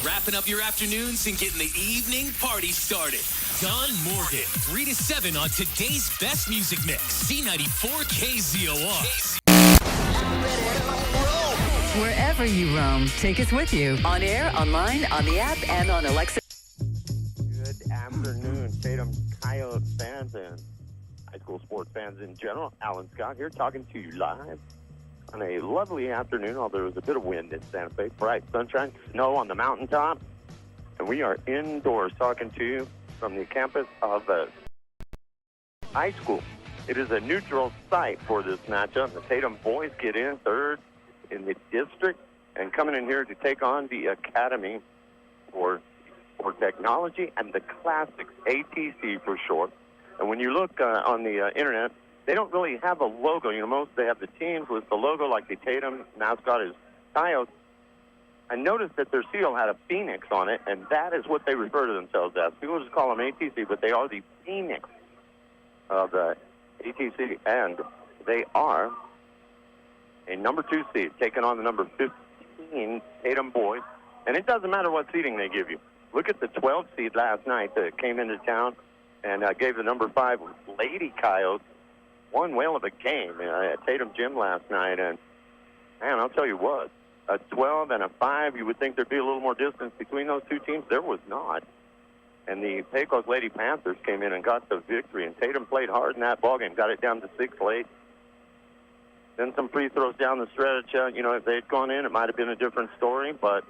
Wrapping up your afternoons and getting the evening party started. Don Morgan, 3 to 7 on today's best music mix. C94 KZOR. Wherever you roam, take us with you. On air, online, on the app, and on Alexa. Good afternoon, Tatum Coyotes fans and high school sports fans in general. Alan Scott here talking to you live on a lovely afternoon, although there was a bit of wind in Santa Fe. Bright sunshine, snow on the mountaintop. And we are indoors talking to you from the campus of a high school. It is a neutral site for this matchup. The Tatum boys get in third in the district and coming in here to take on the Academy for Technology and the Classics, ATC for short. And when you look on the internet, they don't really have a logo. You know, most they have the teams with the logo, like the Tatum mascot is Coyotes. I noticed that their seal had a phoenix on it, and that is what they refer to themselves as. People just call them ATC, but they are the phoenix of ATC, and they are a number 2 seed, taking on the number 15 Tatum boys. And it doesn't matter what seeding they give you. Look at the 12 seed last night that came into town and gave the number 5 Lady Coyotes one whale of a game at Tatum Gym last night. And, man, I'll tell you what, a 12 and a 5, you would think there'd be a little more distance between those two teams. There was not. And the Pecos Lady Panthers came in and got the victory. And Tatum played hard in that ballgame, got it down to 6 late. Then some free throws down the stretch. You know, if they'd gone in, it might have been a different story. But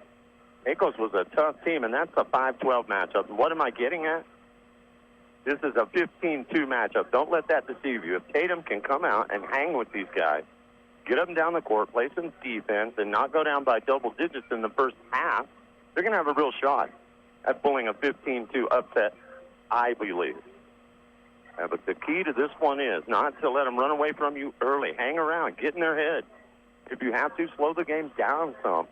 Pecos was a tough team, and that's a 5-12 matchup. And what am I getting at? This is a 15-2 matchup. Don't let that deceive you. If Tatum can come out and hang with these guys, get up and down the court, play some defense, and not go down by double digits in the first half, they're going to have a real shot at pulling a 15-2 upset, I believe. But the key to this one is not to let them run away from you early. Hang around. Get in their head. If you have to, slow the game down some.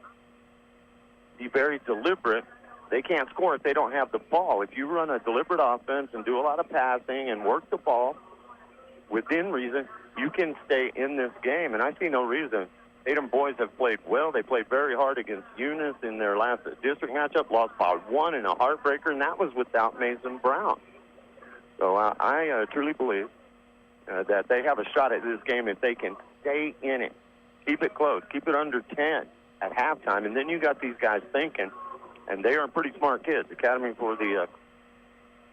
Be very deliberate. They can't score if they don't have the ball. If you run a deliberate offense and do a lot of passing and work the ball within reason, you can stay in this game. And I see no reason. Tatum boys have played well. They played very hard against Eunice in their last district matchup, lost by 1 in a heartbreaker, and that was without Mason Brown. So I truly believe that they have a shot at this game if they can stay in it. Keep it close. Keep it under 10 at halftime. And then you got these guys thinking, and they are pretty smart kids. Academy for the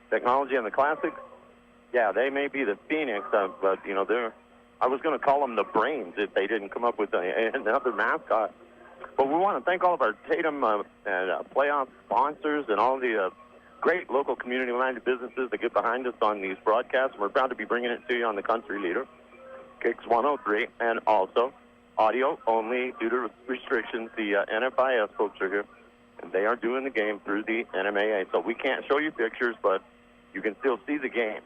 Technology and the Classics, yeah, they may be the Phoenix, but, you know, I was going to call them the Brains if they didn't come up with another mascot. But we want to thank all of our Tatum playoff sponsors and all the great local community-minded businesses that get behind us on these broadcasts. We're proud to be bringing it to you on the Country Leader, Kicks 103, and also audio only due to restrictions. The NFIS folks are here, and they are doing the game through the NMAA. So we can't show you pictures, but you can still see the game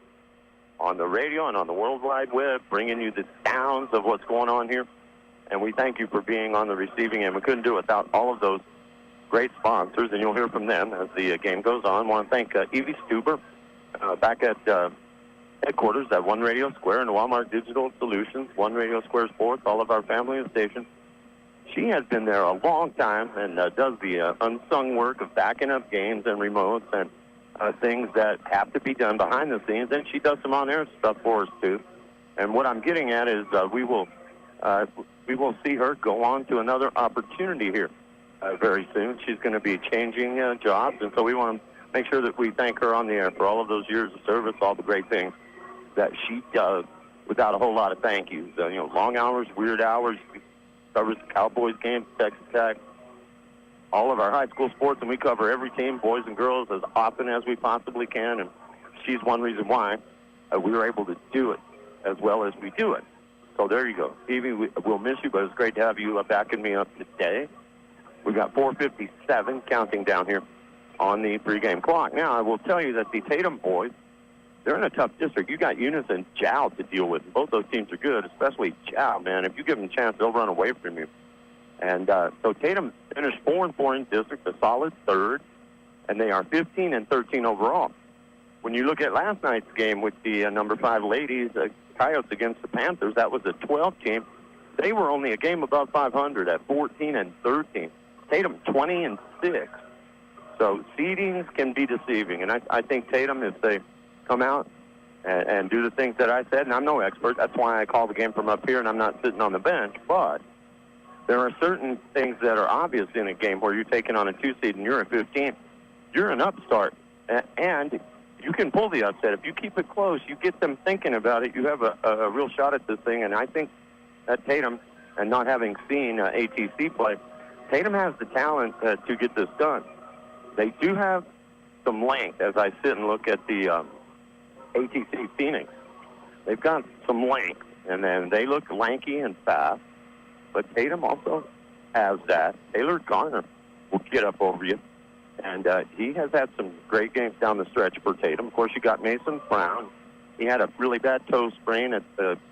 on the radio and on the World Wide Web, bringing you the sounds of what's going on here. And we thank you for being on the receiving end. We couldn't do it without all of those great sponsors, and you'll hear from them as the game goes on. I want to thank Evie Stuber back at headquarters at One Radio Square and Noalmark Digital Solutions, One Radio Square Sports, all of our family and stations. She has been there a long time and does the unsung work of backing up games and remotes and things that have to be done behind the scenes, and she does some on-air stuff for us too. And what I'm getting at is we will see her go on to another opportunity here very soon. She's going to be changing jobs, and so we want to make sure that we thank her on the air for all of those years of service, all the great things that she does without a whole lot of thank yous. You know, long hours, weird hours, covers the Cowboys games, Texas Tech, all of our high school sports, and we cover every team, boys and girls, as often as we possibly can, and she's one reason why we were able to do it as well as we do it. So there you go. Evie, we'll miss you, but it's great to have you backing me up today. We've got 4:57 counting down here on the pregame clock. Now, I will tell you that the Tatum boys, they're in a tough district. You got Eunice and Chow to deal with. Both those teams are good, especially Chow, man. If you give them a chance, they'll run away from you. And so Tatum finished 4-4 in district, a solid third, and they are 15-13 overall. When you look at last night's game with the number 5 ladies, Coyotes against the Panthers, that was a 12 team. They were only a game above 500 at 14-13. Tatum 20-6. So seedings can be deceiving, and I think Tatum, if they come out and do the things that I said, and I'm no expert, that's why I call the game from up here and I'm not sitting on the bench, but there are certain things that are obvious in a game where you're taking on a 2 seed and you're a 15. You're an upstart, and you can pull the upset. If you keep it close, you get them thinking about it, you have a real shot at this thing, and I think that Tatum, and not having seen ATC play, Tatum has the talent to get this done. They do have some length as I sit and look at the ATC Phoenix. They've got some length, and then they look lanky and fast, but Tatum also has that. Taylor Garner will get up over you, and he has had some great games down the stretch for Tatum. Of course, you got Mason Brown. He had a really bad toe sprain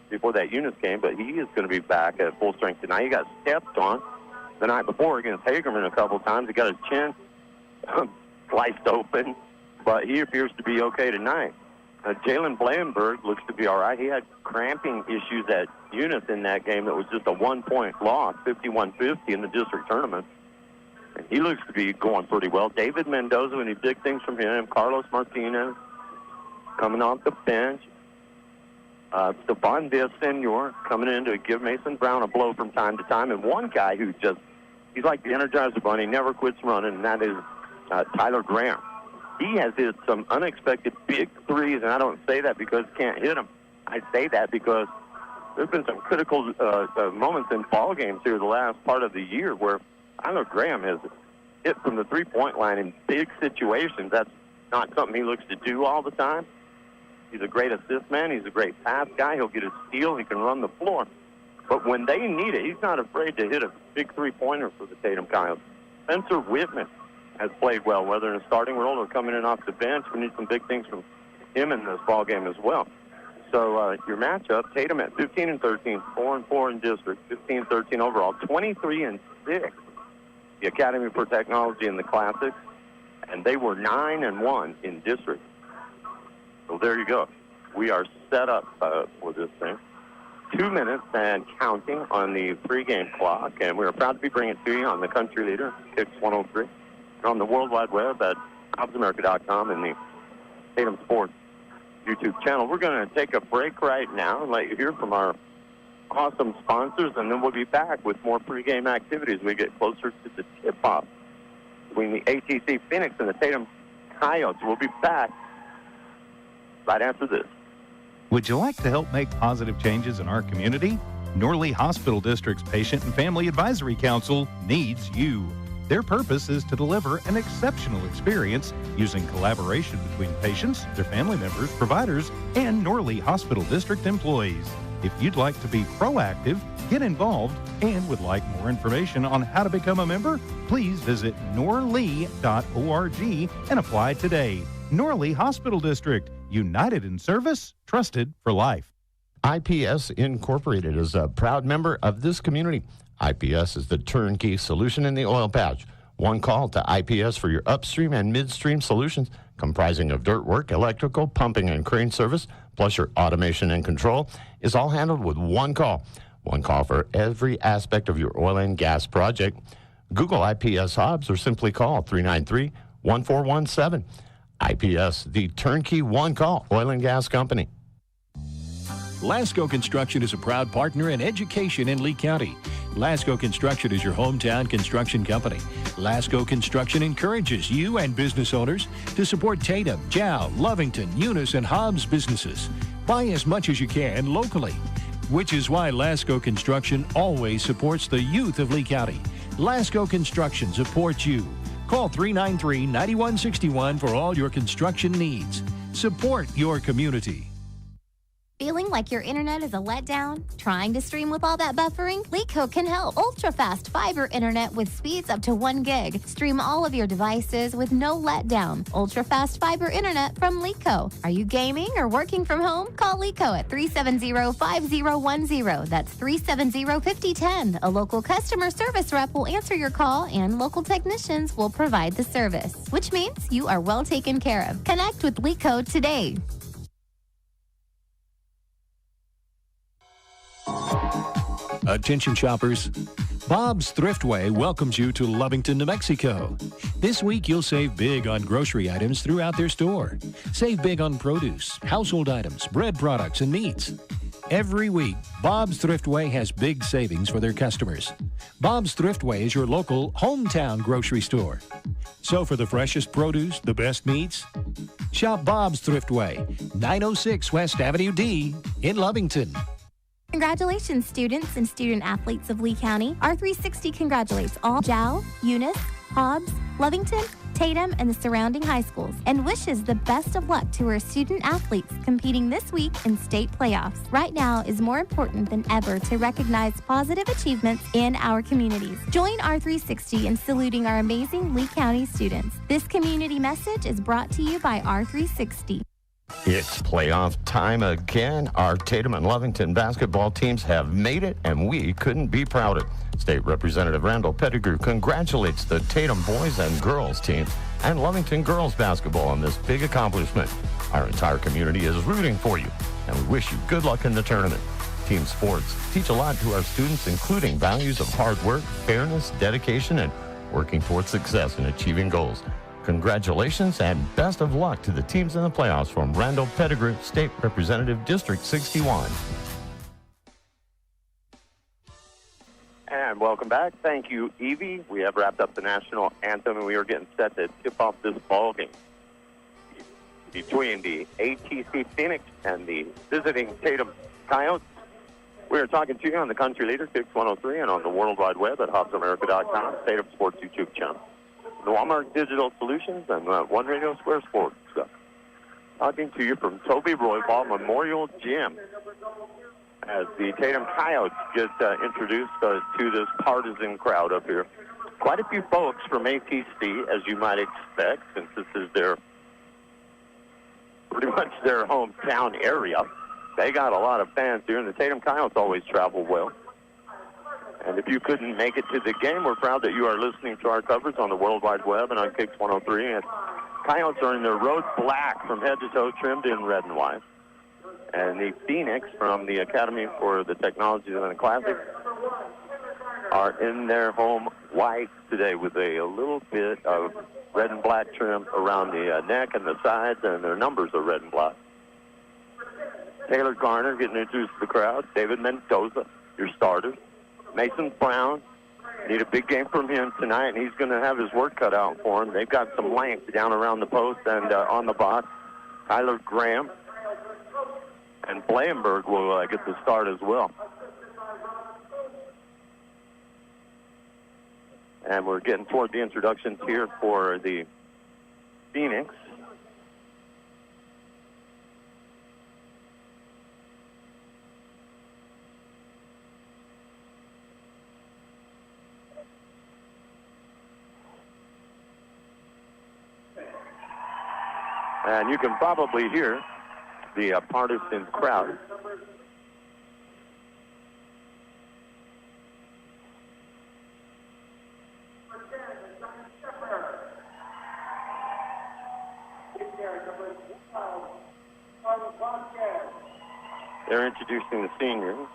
before that Eunice game, but he is going to be back at full strength tonight. He got stepped on the night before against Hagerman a couple times. He got his chin sliced open, but he appears to be okay tonight. Jalen Blandenberg looks to be all right. He had cramping issues at Eunice in that game that was just a 1-point loss, 51-50 in the district tournament. And he looks to be going pretty well. David Mendoza, we need big things from him. Carlos Martinez coming off the bench. Stephon Villasenor coming in to give Mason Brown a blow from time to time. And one guy who he's like the Energizer Bunny, never quits running, and that is Tyler Graham. He has hit some unexpected big threes, and I don't say that because he can't hit them. I say that because there's been some critical moments in ball games here the last part of the year where Tyler Graham has hit from the three-point line in big situations. That's not something he looks to do all the time. He's a great assist man. He's a great pass guy. He'll get a steal. He can run the floor. But when they need it, he's not afraid to hit a big three-pointer for the Tatum Coyotes. Spencer Whitman has played well, whether in a starting role or coming in off the bench. We need some big things from him in this ball game as well. So your matchup, Tatum at 15-13, 4-4 in district, 15-13 overall, 23-6. The Academy for Technology in the Classics, and they were 9-1 in district. So there you go. We are set up for this thing. 2 minutes and counting on the pregame clock, and we are proud to be bringing it to you on the Country Leader, Kicks 103, and on the World Wide Web at HobbsAmerica.com and the Tatum Sports YouTube channel. We're going to take a break right now and let you hear from our awesome sponsors, and then we'll be back with more pregame activities as we get closer to the tip-off between the ATC Phoenix and the Tatum Coyotes. We'll be back right after this. Would you like to help make positive changes in our community? Norley Hospital District's Patient and Family Advisory Council needs you. Their purpose is to deliver an exceptional experience using collaboration between patients, their family members, providers, and Norley Hospital District employees. If you'd like to be proactive, get involved, and would like more information on how to become a member, please visit norley.org and apply today. Norley Hospital District, united in service, trusted for life. IPS Incorporated is a proud member of this community. IPS is the turnkey solution in the oil patch. One call to IPS for your upstream and midstream solutions, comprising of dirt work, electrical, pumping, and crane service, plus your automation and control, is all handled with one call. One call for every aspect of your oil and gas project. Google IPS Hobbs or simply call 393-1417. IPS, the turnkey one-call oil and gas company. Lasco Construction is a proud partner in education in Lee County. Lasco Construction is your hometown construction company. Lasco Construction encourages you and business owners to support Tatum, Jow, Lovington, Eunice, and Hobbs businesses. Buy as much as you can locally, which is why Lasco Construction always supports the youth of Lee County. Lasco Construction supports you. Call 393-9161 for all your construction needs. Support your community. Feeling like your internet is a letdown? Trying to stream with all that buffering? LeetCo can help. Ultra-fast fiber internet with speeds up to 1 gig. Stream all of your devices with no letdown. Ultra-fast fiber internet from LeetCo. Are you gaming or working from home? Call LeetCo at 370-5010. That's 370-5010. A local customer service rep will answer your call, and local technicians will provide the service, which means you are well taken care of. Connect with LeetCo today. Attention shoppers, Bob's Thriftway welcomes you to Lovington, New Mexico. This week, you'll save big on grocery items throughout their store. Save big on produce, household items, bread products, and meats. Every week, Bob's Thriftway has big savings for their customers. Bob's Thriftway is your local hometown grocery store. So for the freshest produce, the best meats, shop Bob's Thriftway, 906 West Avenue D in Lovington. Congratulations, students and student athletes of Lee County. R360 congratulates all Jow, Eunice, Hobbs, Lovington, Tatum, and the surrounding high schools, and wishes the best of luck to our student athletes competing this week in state playoffs. Right now is more important than ever to recognize positive achievements in our communities. Join R360 in saluting our amazing Lee County students. This community message is brought to you by R360. It's playoff time again. Our Tatum and Lovington basketball teams have made it, and we couldn't be prouder. State Representative Randall Pettigrew congratulates the Tatum boys and girls teams and Lovington girls basketball on this big accomplishment. Our entire community is rooting for you, and we wish you good luck in the tournament. Team sports teach a lot to our students, including values of hard work, fairness, dedication, and working towards success in achieving goals. Congratulations and best of luck to the teams in the playoffs from Randall Pettigrew, State Representative, District 61. And welcome back. Thank you, Evie. We have wrapped up the national anthem, and we are getting set to tip off this ball game between the ATC Phoenix and the visiting Tatum Coyotes. We are talking to you on the Country Leader 6103 and on the World Wide Web at HobbsAmerica.com, Tatum Sports YouTube channel. Noalmark Digital Solutions and One Radio Square Sports. Talking to you from Toby Roybal Memorial Gym as the Tatum Coyotes get introduced to this partisan crowd up here. Quite a few folks from ATC, as you might expect, since this is pretty much their hometown area. They got a lot of fans here, and the Tatum Coyotes always travel well. And if you couldn't make it to the game, we're proud that you are listening to our coverage on the World Wide Web and on Kicks 103. And Coyotes are in their road black from head to toe, trimmed in red and white. And the Phoenix from the Academy for the Technologies and the Classics are in their home white today with a little bit of red and black trim around the neck and the sides, and their numbers are red and black. Taylor Garner getting introduced to the crowd. David Mendoza, your starters. Mason Brown, need a big game from him tonight, and he's going to have his work cut out for him. They've got some length down around the post and on the box. Tyler Graham and Blankenberg will get the start as well. And we're getting toward the introductions here for the Phoenix. And you can probably hear the partisan crowd. They're introducing the seniors.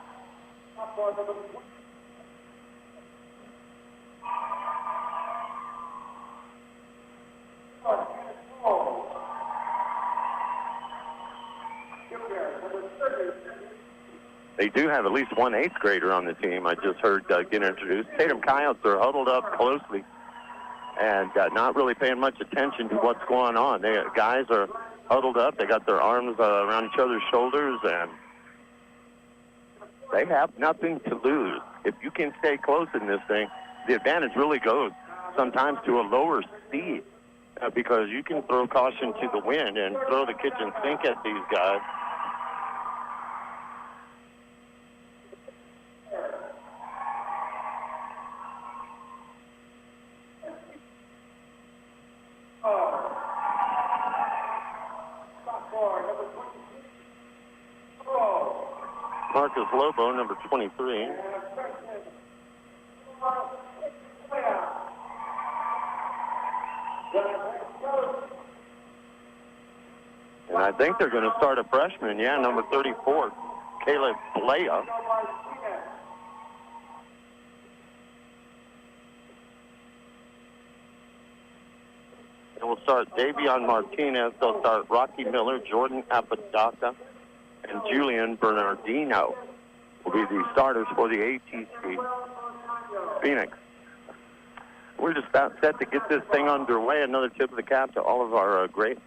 They do have at least one eighth grader on the team. I just heard get introduced. Tatum Coyotes are huddled up closely and not really paying much attention to what's going on. Guys are huddled up. They got their arms around each other's shoulders, and they have nothing to lose. If you can stay close in this thing, the advantage really goes sometimes to a lower seed because you can throw caution to the wind and throw the kitchen sink at these guys. Marcus Lobo, number 23. And I think they're going to start a freshman, number 34, Caleb Blea. They will start Davion Martinez. They'll start Rocky Miller, Jordan Apodaca, and Julian Bernardino will be the starters for the ATC Phoenix. We're just about set to get this thing underway. Another tip of the cap to all of our great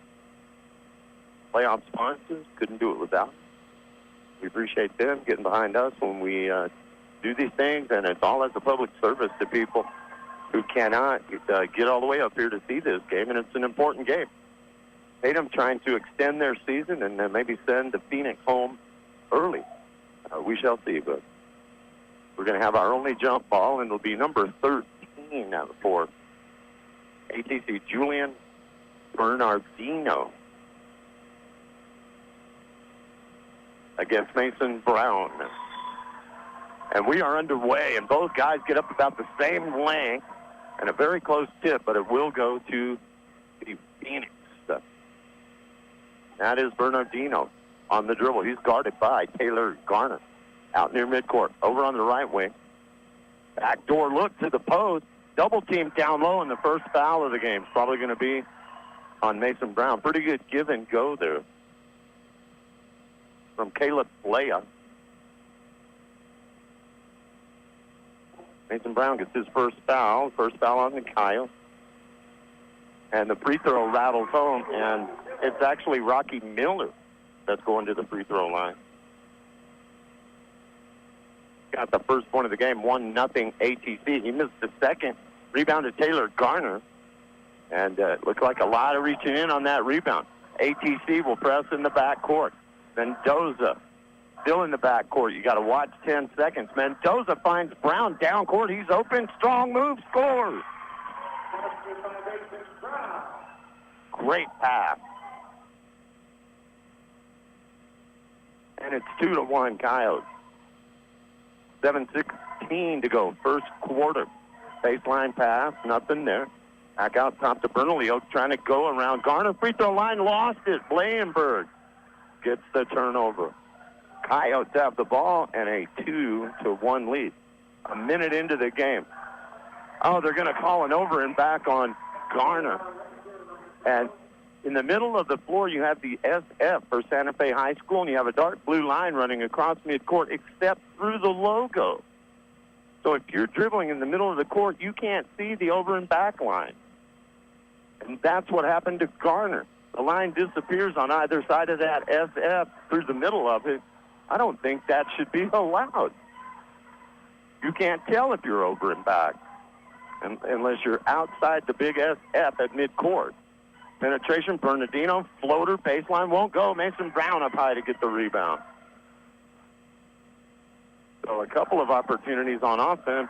playoff sponsors. Couldn't do it without. We appreciate them getting behind us when we do these things, and it's all as a public service to people who cannot get all the way up here to see this game, and it's an important game. Tatum trying to extend their season and maybe send the Phoenix home early. We shall see, but we're going to have our only jump ball, and it'll be number 13 for ATC, Julian Bernardino, against Mason Brown. And we are underway, and both guys get up about the same length and a very close tip, but it will go to the Phoenix. That is Bernardino on the dribble. He's guarded by Taylor Garner out near midcourt. Over on the right wing. Backdoor look to the post. Double team down low, and the first foul of the game is probably going to be on Mason Brown. Pretty good give and go there from Caleb Leah. Mason Brown gets his first foul on the Coyotes. And the free throw rattles home, and it's actually Rocky Miller that's going to the free throw line. Got the first point of the game, 1-0 ATC. He missed the second. Rebound to Taylor Garner. And it looked like a lot of reaching in on that rebound. ATC will press in the backcourt. Mendoza still in the backcourt. You got to watch 10 seconds. Mendoza finds Brown down court. He's open. Strong move. Scores. Great pass. And it's 2-1 Coyotes. 7:16 to go. First quarter. Baseline pass. Nothing there. Back out top to Bernalillo, trying to go around Garner. Free throw line, lost it. Blankenberg gets the turnover. Coyotes have the ball and a 2-1 lead. A minute into the game. Oh, they're going to call an over and back on Garner. And in the middle of the floor, you have the SF for Santa Fe High School, and you have a dark blue line running across midcourt except through the logo. So if you're dribbling in the middle of the court, you can't see the over and back line. And that's what happened to Garner. The line disappears on either side of that SF through the middle of it. I don't think that should be allowed. You can't tell if you're over and back unless you're outside the big SF at midcourt. Penetration, Bernardino, floater, baseline, won't go. Mason Brown up high to get the rebound. So a couple of opportunities on offense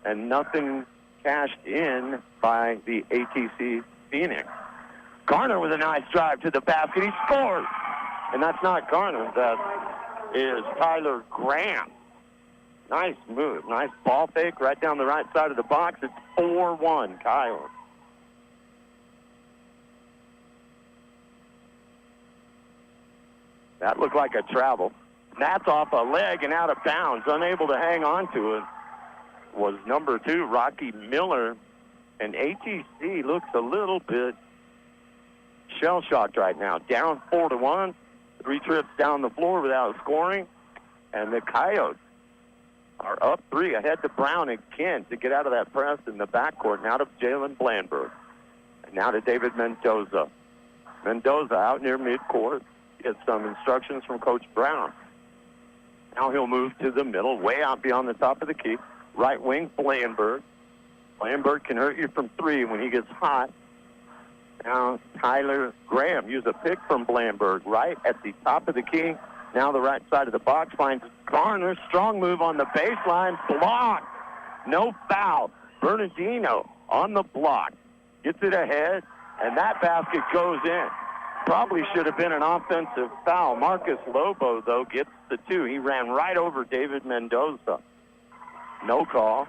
and nothing cashed in by the ATC Phoenix. Garner with a nice drive to the basket. He scores. And that's not Garner. That is Tyler Graham. Nice move. Nice ball fake right down the right side of the box. It's 4-1 Coyotes. That looked like a travel. That's off a leg and out of bounds. Unable to hang on to it was number 2, Rocky Miller. And ATC looks a little bit shell-shocked right now. Down 4-1. 3 trips down the floor without scoring. And the Coyotes are up 3 ahead to Brown and Kent to get out of that press in the backcourt. Now to Jalen Blandberg. And now to David Mendoza. Mendoza out near midcourt. Gets some instructions from Coach Brown. Now he'll move to the middle, way out beyond the top of the key. Right wing, Blandberg. Blandberg can hurt you from 3 when he gets hot. Now Tyler Graham used a pick from Blandberg right at the top of the key. Now the right side of the box finds Garner. Strong move on the baseline. Block. No foul. Bernardino on the block. Gets it ahead, and that basket goes in. Probably should have been an offensive foul. Marcus Lobo, though, gets the 2. He ran right over David Mendoza. No call.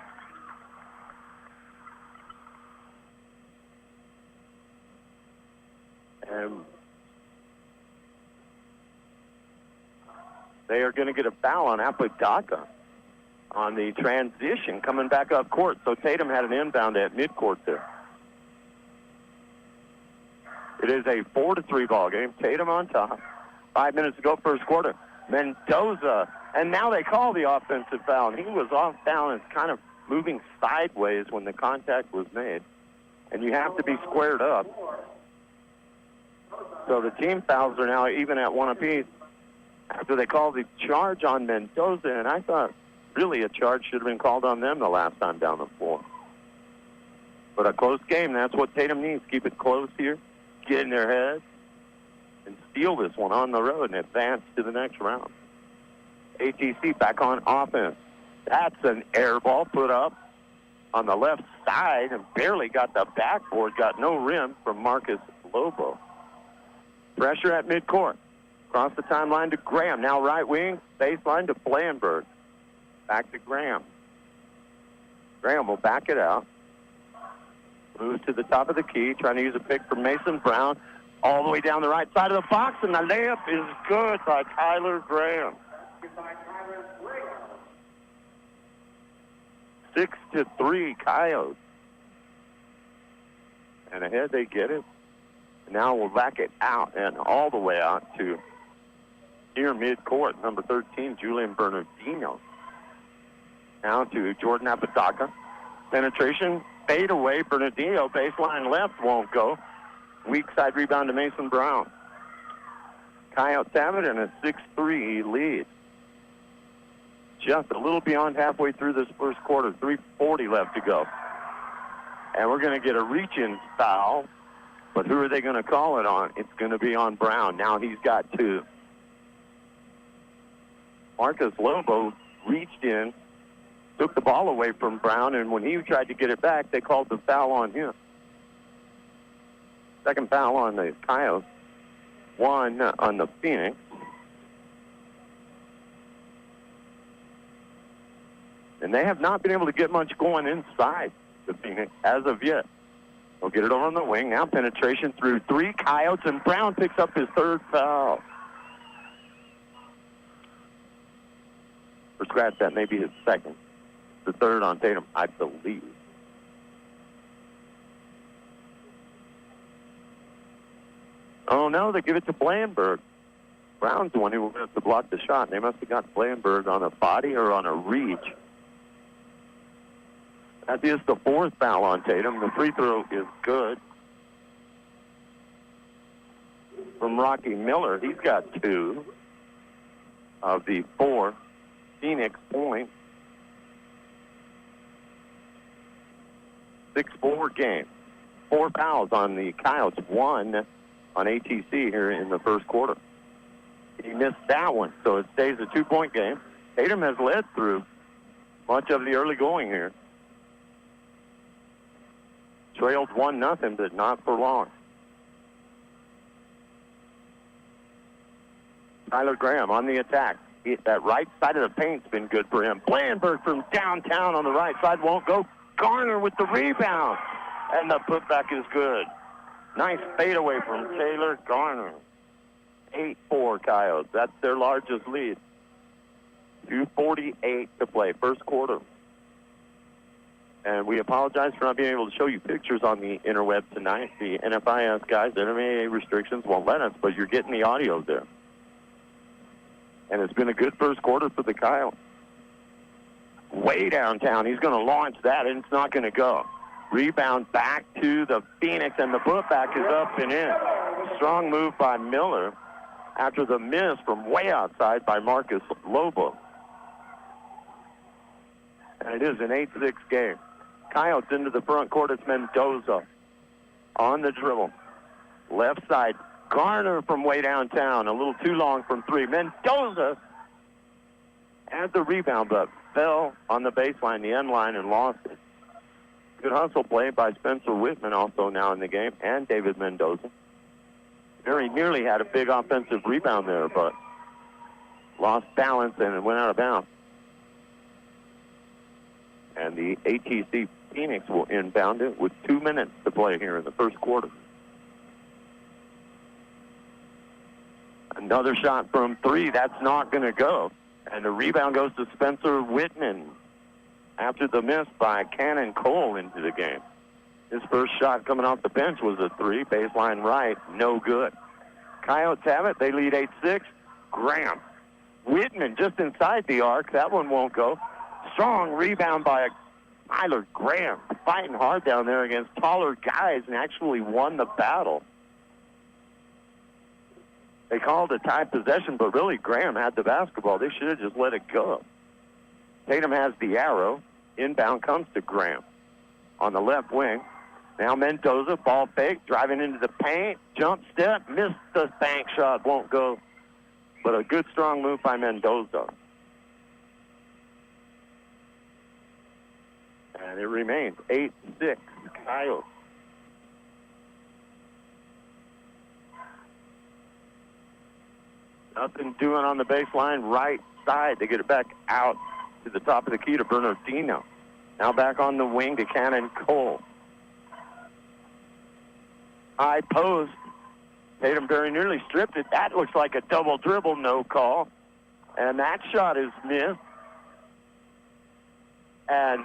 And they are going to get a foul on Apodaca on the transition coming back up court. So Tatum had an inbound at midcourt there. It is a 4-3 ball game. Tatum on top. 5 minutes to go, first quarter. Mendoza, and now they call the offensive foul. And he was off balance, kind of moving sideways when the contact was made. And you have to be squared up. So the team fouls are now even at one apiece after they called the charge on Mendoza. And I thought really a charge should have been called on them the last time down the floor. But a close game, that's what Tatum needs. Keep it close here, get in their heads, and steal this one on the road and advance to the next round. ATC back on offense. That's an air ball put up on the left side and barely got the backboard, got no rim from Marcus Lobo. Pressure at midcourt. Across the timeline to Graham. Now right wing, baseline to Blandberg. Back to Graham. Graham will back it out. Moves to the top of the key, trying to use a pick from Mason Brown. All the way down the right side of the box, and the layup is good by Tyler Graham. 6-3 Coyotes. And ahead they get it. Now we'll back it out and all the way out to near midcourt. Number 13, Julian Bernardino. Now to Jordan Apodaca. Penetration, fade away. Bernardino, baseline left, won't go. Weak side rebound to Mason Brown. Coyotes have it in a 6-3 lead. Just a little beyond halfway through this first quarter. 3:40 left to go. And we're going to get a reach-in foul. But who are they going to call it on? It's going to be on Brown. Now he's got two. Marcus Lobo reached in, took the ball away from Brown, and when he tried to get it back, they called the foul on him. Second foul on the Coyotes. One on the Phoenix. And they have not been able to get much going inside the Phoenix as of yet. They'll get it over on the wing. Now penetration through three Coyotes, and Brown picks up his third foul. For scratch, that may be his second. The third on Tatum, I believe. Oh, no, they give it to Blandberg. Brown's the one who went to block the shot. They must have got Blandberg on a body or on a reach. That is the fourth foul on Tatum. The free throw is good. From Rocky Miller, he's got two of the four Phoenix points. 6-4 game. 4 fouls on the Coyotes, 1 on ATC here in the first quarter. He missed that one, so it stays a 2-point game. Tatum has led through much of the early going here. Trailed 1-0, but not for long. Tyler Graham on the attack. That right side of the paint's been good for him. Blandberg from downtown on the right side won't go. Garner with the rebound. And the putback is good. Nice fadeaway from Taylor Garner. 8-4 Coyotes. That's their largest lead. 2:48 to play, first quarter. And we apologize for not being able to show you pictures on the interweb tonight. The NFIS guys, NMAA restrictions won't let us, but you're getting the audio there. And it's been a good first quarter for the Coyotes. Way downtown. He's going to launch that, and it's not going to go. Rebound back to the Phoenix, and the putback is up and in. Strong move by Miller after the miss from way outside by Marcus Lobo. And it is an 8-6 game. Coyotes into the front court. It's Mendoza on the dribble. Left side. Garner from way downtown. A little too long from three. Mendoza had the rebound, but fell on the baseline, the end line, and lost it. Good hustle play by Spencer Whitman also now in the game, and David Mendoza. Very nearly had a big offensive rebound there, but lost balance and it went out of bounds. And the ATC Phoenix will inbound it with 2 minutes to play here in the first quarter. Another shot from three. That's not going to go. And the rebound goes to Spencer Whitman after the miss by Cannon Cole into the game. His first shot coming off the bench was a three, baseline right, no good. Coyotes have it. They lead 8-6. Graham. Whitman just inside the arc. That one won't go. Strong rebound by Tyler Graham, fighting hard down there against taller guys and actually won the battle. They called a tie possession, but really Graham had the basketball. They should have just let it go. Tatum has the arrow. Inbound comes to Graham on the left wing. Now Mendoza, ball fake, driving into the paint, jump step, missed the bank shot, won't go. But a good, strong move by Mendoza. And it remains 8-6, Coyotes. Nothing doing on the baseline, right side. They get it back out to the top of the key to Bernardino. Now back on the wing to Cannon Cole. High post. Tatum very nearly stripped it. That looks like a double dribble, no call. And that shot is missed. And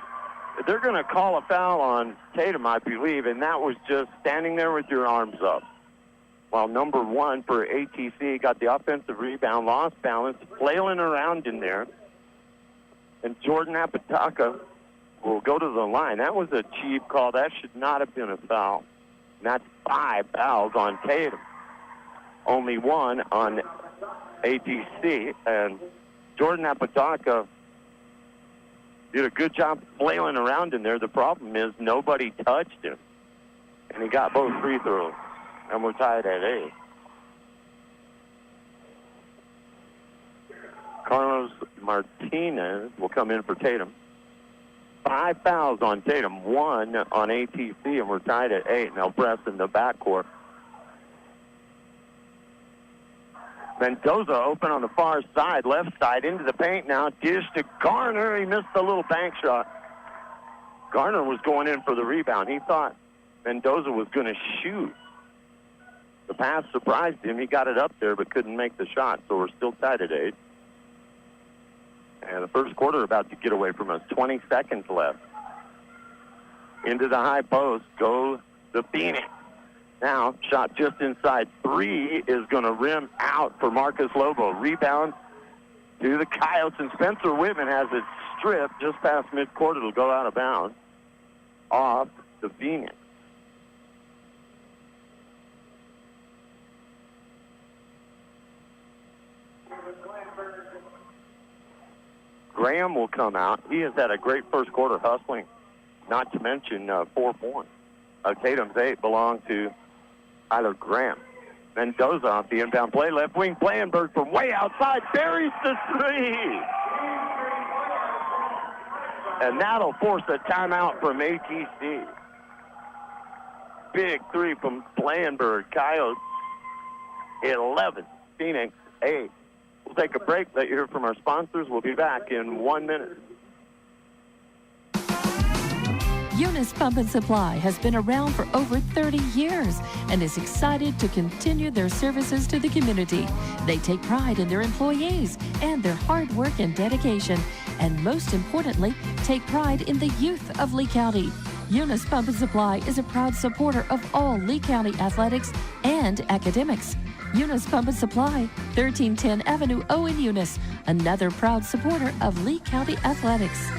they're going to call a foul on Tatum, I believe, and that was just standing there with your arms up. While number one for ATC got the offensive rebound, lost balance, flailing around in there. And Jordan Apataka will go to the line. That was a cheap call. That should not have been a foul. And that's 5 fouls on Tatum. Only 1 on ATC. And Jordan Apataka did a good job flailing around in there. The problem is nobody touched him. And he got both free throws. And we're tied at 8. Carlos Martinez will come in for Tatum. 5 fouls on Tatum, 1 on ATC, and we're tied at 8. Now press in the backcourt. Mendoza open on the far side, left side, into the paint now. Dish to Garner. He missed the little bank shot. Garner was going in for the rebound. He thought Mendoza was going to shoot. The pass surprised him. He got it up there but couldn't make the shot, so we're still tied at 8. And the first quarter about to get away from us. 20 seconds left. Into the high post. Go the Phoenix. Now, shot just inside 3 is going to rim out for Marcus Lobo. Rebound to the Coyotes, and Spencer Whitman has it stripped just past midcourt. It'll go out of bounds off the Phoenix. Graham will come out. He has had a great first quarter hustling, not to mention 4 points. Tatum's 8 belong to Tyler Graham. Mendoza off the inbound play. Left wing, Blanberg from way outside. Buries the 3. And that'll force a timeout from ATC. Big 3 from Blanberg. Coyotes 11. Phoenix 8. We'll take a break. Let you hear from our sponsors. We'll be back in 1 minute. Eunice Pump and Supply has been around for over 30 years and is excited to continue their services to the community. They take pride in their employees and their hard work and dedication, and most importantly, take pride in the youth of Lee County. Eunice Pump and Supply is a proud supporter of all Lee County athletics and academics. Eunice Pump and Supply, 1310 Avenue O in Eunice, another proud supporter of Lee County athletics.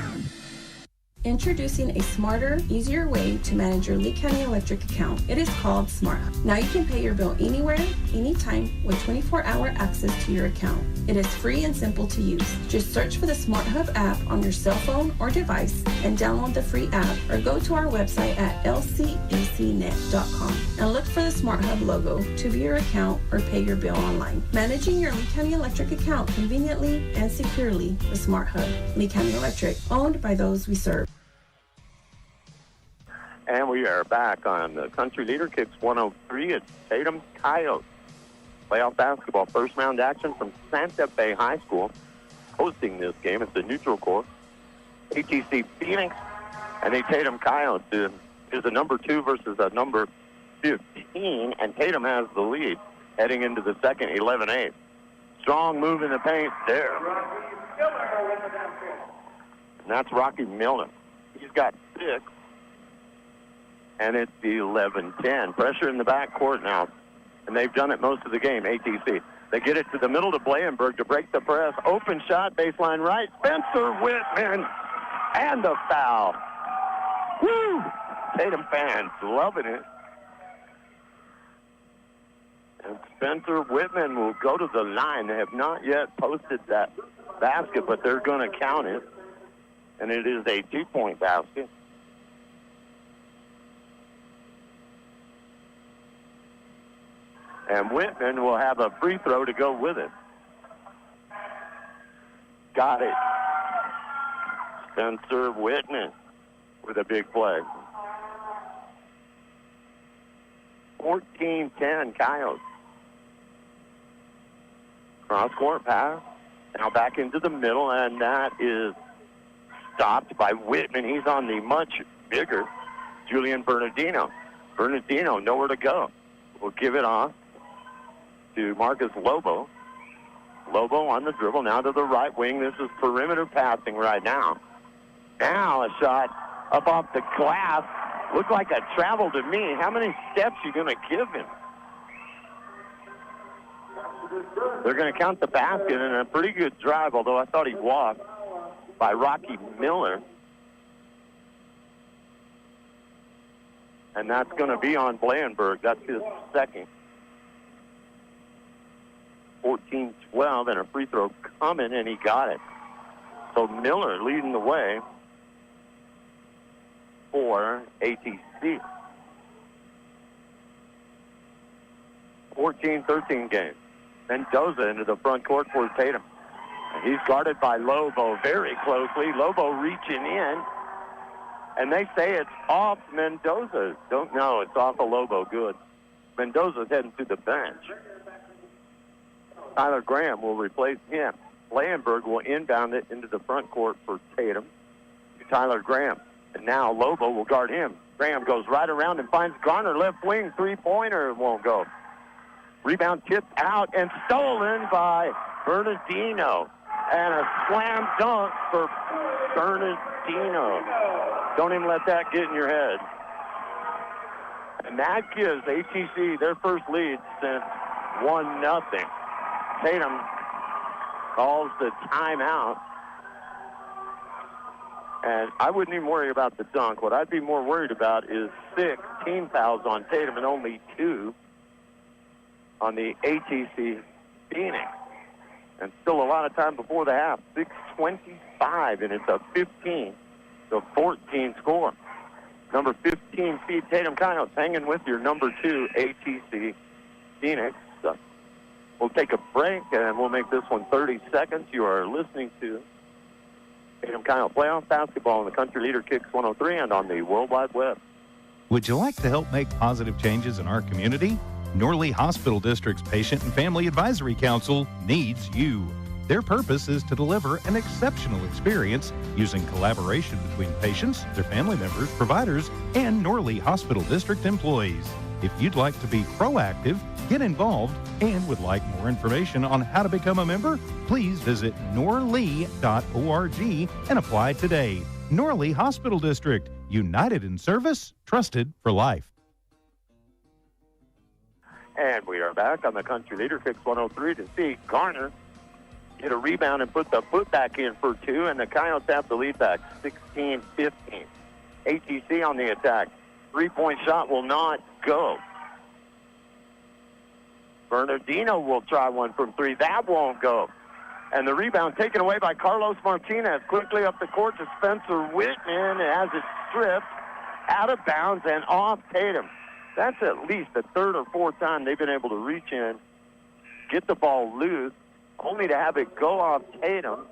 Introducing a smarter, easier way to manage your Lee County Electric account. It is called Smart Hub. Now you can pay your bill anywhere, anytime, with 24-hour access to your account. It is free and simple to use. Just search for the Smart Hub app on your cell phone or device and download the free app, or go to our website at lcecnet.com and look for the Smart Hub logo to view your account or pay your bill online. Managing your Lee County Electric account conveniently and securely with Smart Hub. Lee County Electric, owned by those we serve. And we are back on the Country Leader Kicks 103 at Tatum Coyotes. Playoff basketball, first round action from Santa Fe High School. Hosting this game, it's a neutral court. ATC Phoenix and the Tatum Coyotes is a number 2 versus a number 15, and Tatum has the lead heading into the second, 11-8. Strong move in the paint there. And that's Rocky Milner. He's got 6. And it's 11-10. Pressure in the backcourt now. And they've done it most of the game, ATC. They get it to the middle to Blankenberg to break the press. Open shot, baseline right. Spencer Whitman. And the foul. Woo! Tatum fans loving it. And Spencer Whitman will go to the line. They have not yet posted that basket, but they're going to count it. And it is a 2-point basket. And Whitman will have a free throw to go with it. Got it. Spencer Whitman with a big play. 14-10 Coyotes. Cross-court pass. Now back into the middle, and that is stopped by Whitman. He's on the much bigger Julian Bernardino. Bernardino, nowhere to go. We'll give it off to Marcus Lobo. Lobo on the dribble, now to the right wing. This is perimeter passing right now. Now a shot up off the glass. Looked like a travel to me. How many steps you going to give him? They're going to count the basket, and a pretty good drive, although I thought he walked, by Rocky Miller. And that's going to be on Blankenberg. That's his second. 14-12, and a free throw coming, and he got it. So Miller leading the way for ATC. 14-13 game. Mendoza into the front court for Tatum. And he's guarded by Lobo very closely. Lobo reaching in. And they say it's off Mendoza. Don't know. It's off of Lobo. Good. Mendoza's heading to the bench. Tyler Graham will replace him. Blankenberg will inbound it into the front court for Tatum to Tyler Graham. And now Lobo will guard him. Graham goes right around and finds Garner, left wing, three-pointer, won't go. Rebound tipped out and stolen by Bernardino. And a slam dunk for Bernardino. Don't even let that get in your head. And that gives ATC their first lead since 1-0. Tatum calls the timeout. And I wouldn't even worry about the dunk. What I'd be more worried about is 6 team fouls on Tatum and only 2 on the ATC Phoenix. And still a lot of time before the half. 6:25, and it's a 15-14 score. Number 15 seed Tatum Coyotes hanging with your number 2 ATC Phoenix. We'll take a break, and we'll make this one 30 seconds. You are listening to Tatum Coyote Playoff Basketball on the Country Leader Kicks 103 and on the World Wide Web. Would you like to help make positive changes in our community? Norley Hospital District's Patient and Family Advisory Council needs you. Their purpose is to deliver an exceptional experience using collaboration between patients, their family members, providers, and Norley Hospital District employees. If you'd like to be proactive, get involved, and would like more information on how to become a member, please visit norley.org and apply today. Norley Hospital District, united in service, trusted for life. And we are back on the Country Leader Kicks 103 to see Garner get a rebound and put the foot back in for 2, and the Coyotes have the lead back, 16-15. ATC on the attack. Three-point shot will not go. Bernardino will try one from 3. That won't go. And the rebound taken away by Carlos Martinez. Quickly up the court to Spencer Whitman as it stripped out of bounds and off Tatum. That's at least the third or fourth time they've been able to reach in, get the ball loose, only to have it go off Tatum.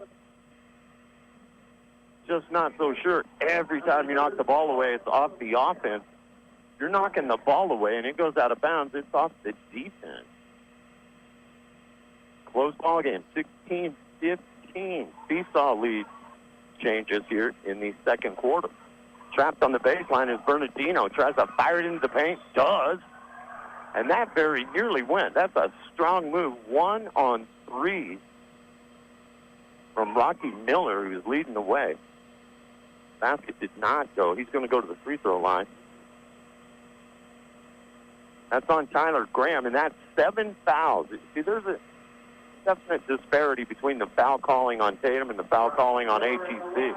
Just not so sure. Every time you knock the ball away, it's off the offense. You're knocking the ball away and it goes out of bounds, it's off the defense. Close ball game, 16-15. Seesaw lead changes here in the second quarter. Trapped on the baseline is Bernardino. Tries to fire it into the paint. Does. And that very nearly went. That's a strong move. 1 on 3 from Rocky Miller, who was leading the way. Basket did not go. He's going to go to the free throw line. That's on Tyler Graham, and that's 7 fouls. See, there's a definite disparity between the foul calling on Tatum and the foul calling on ATC.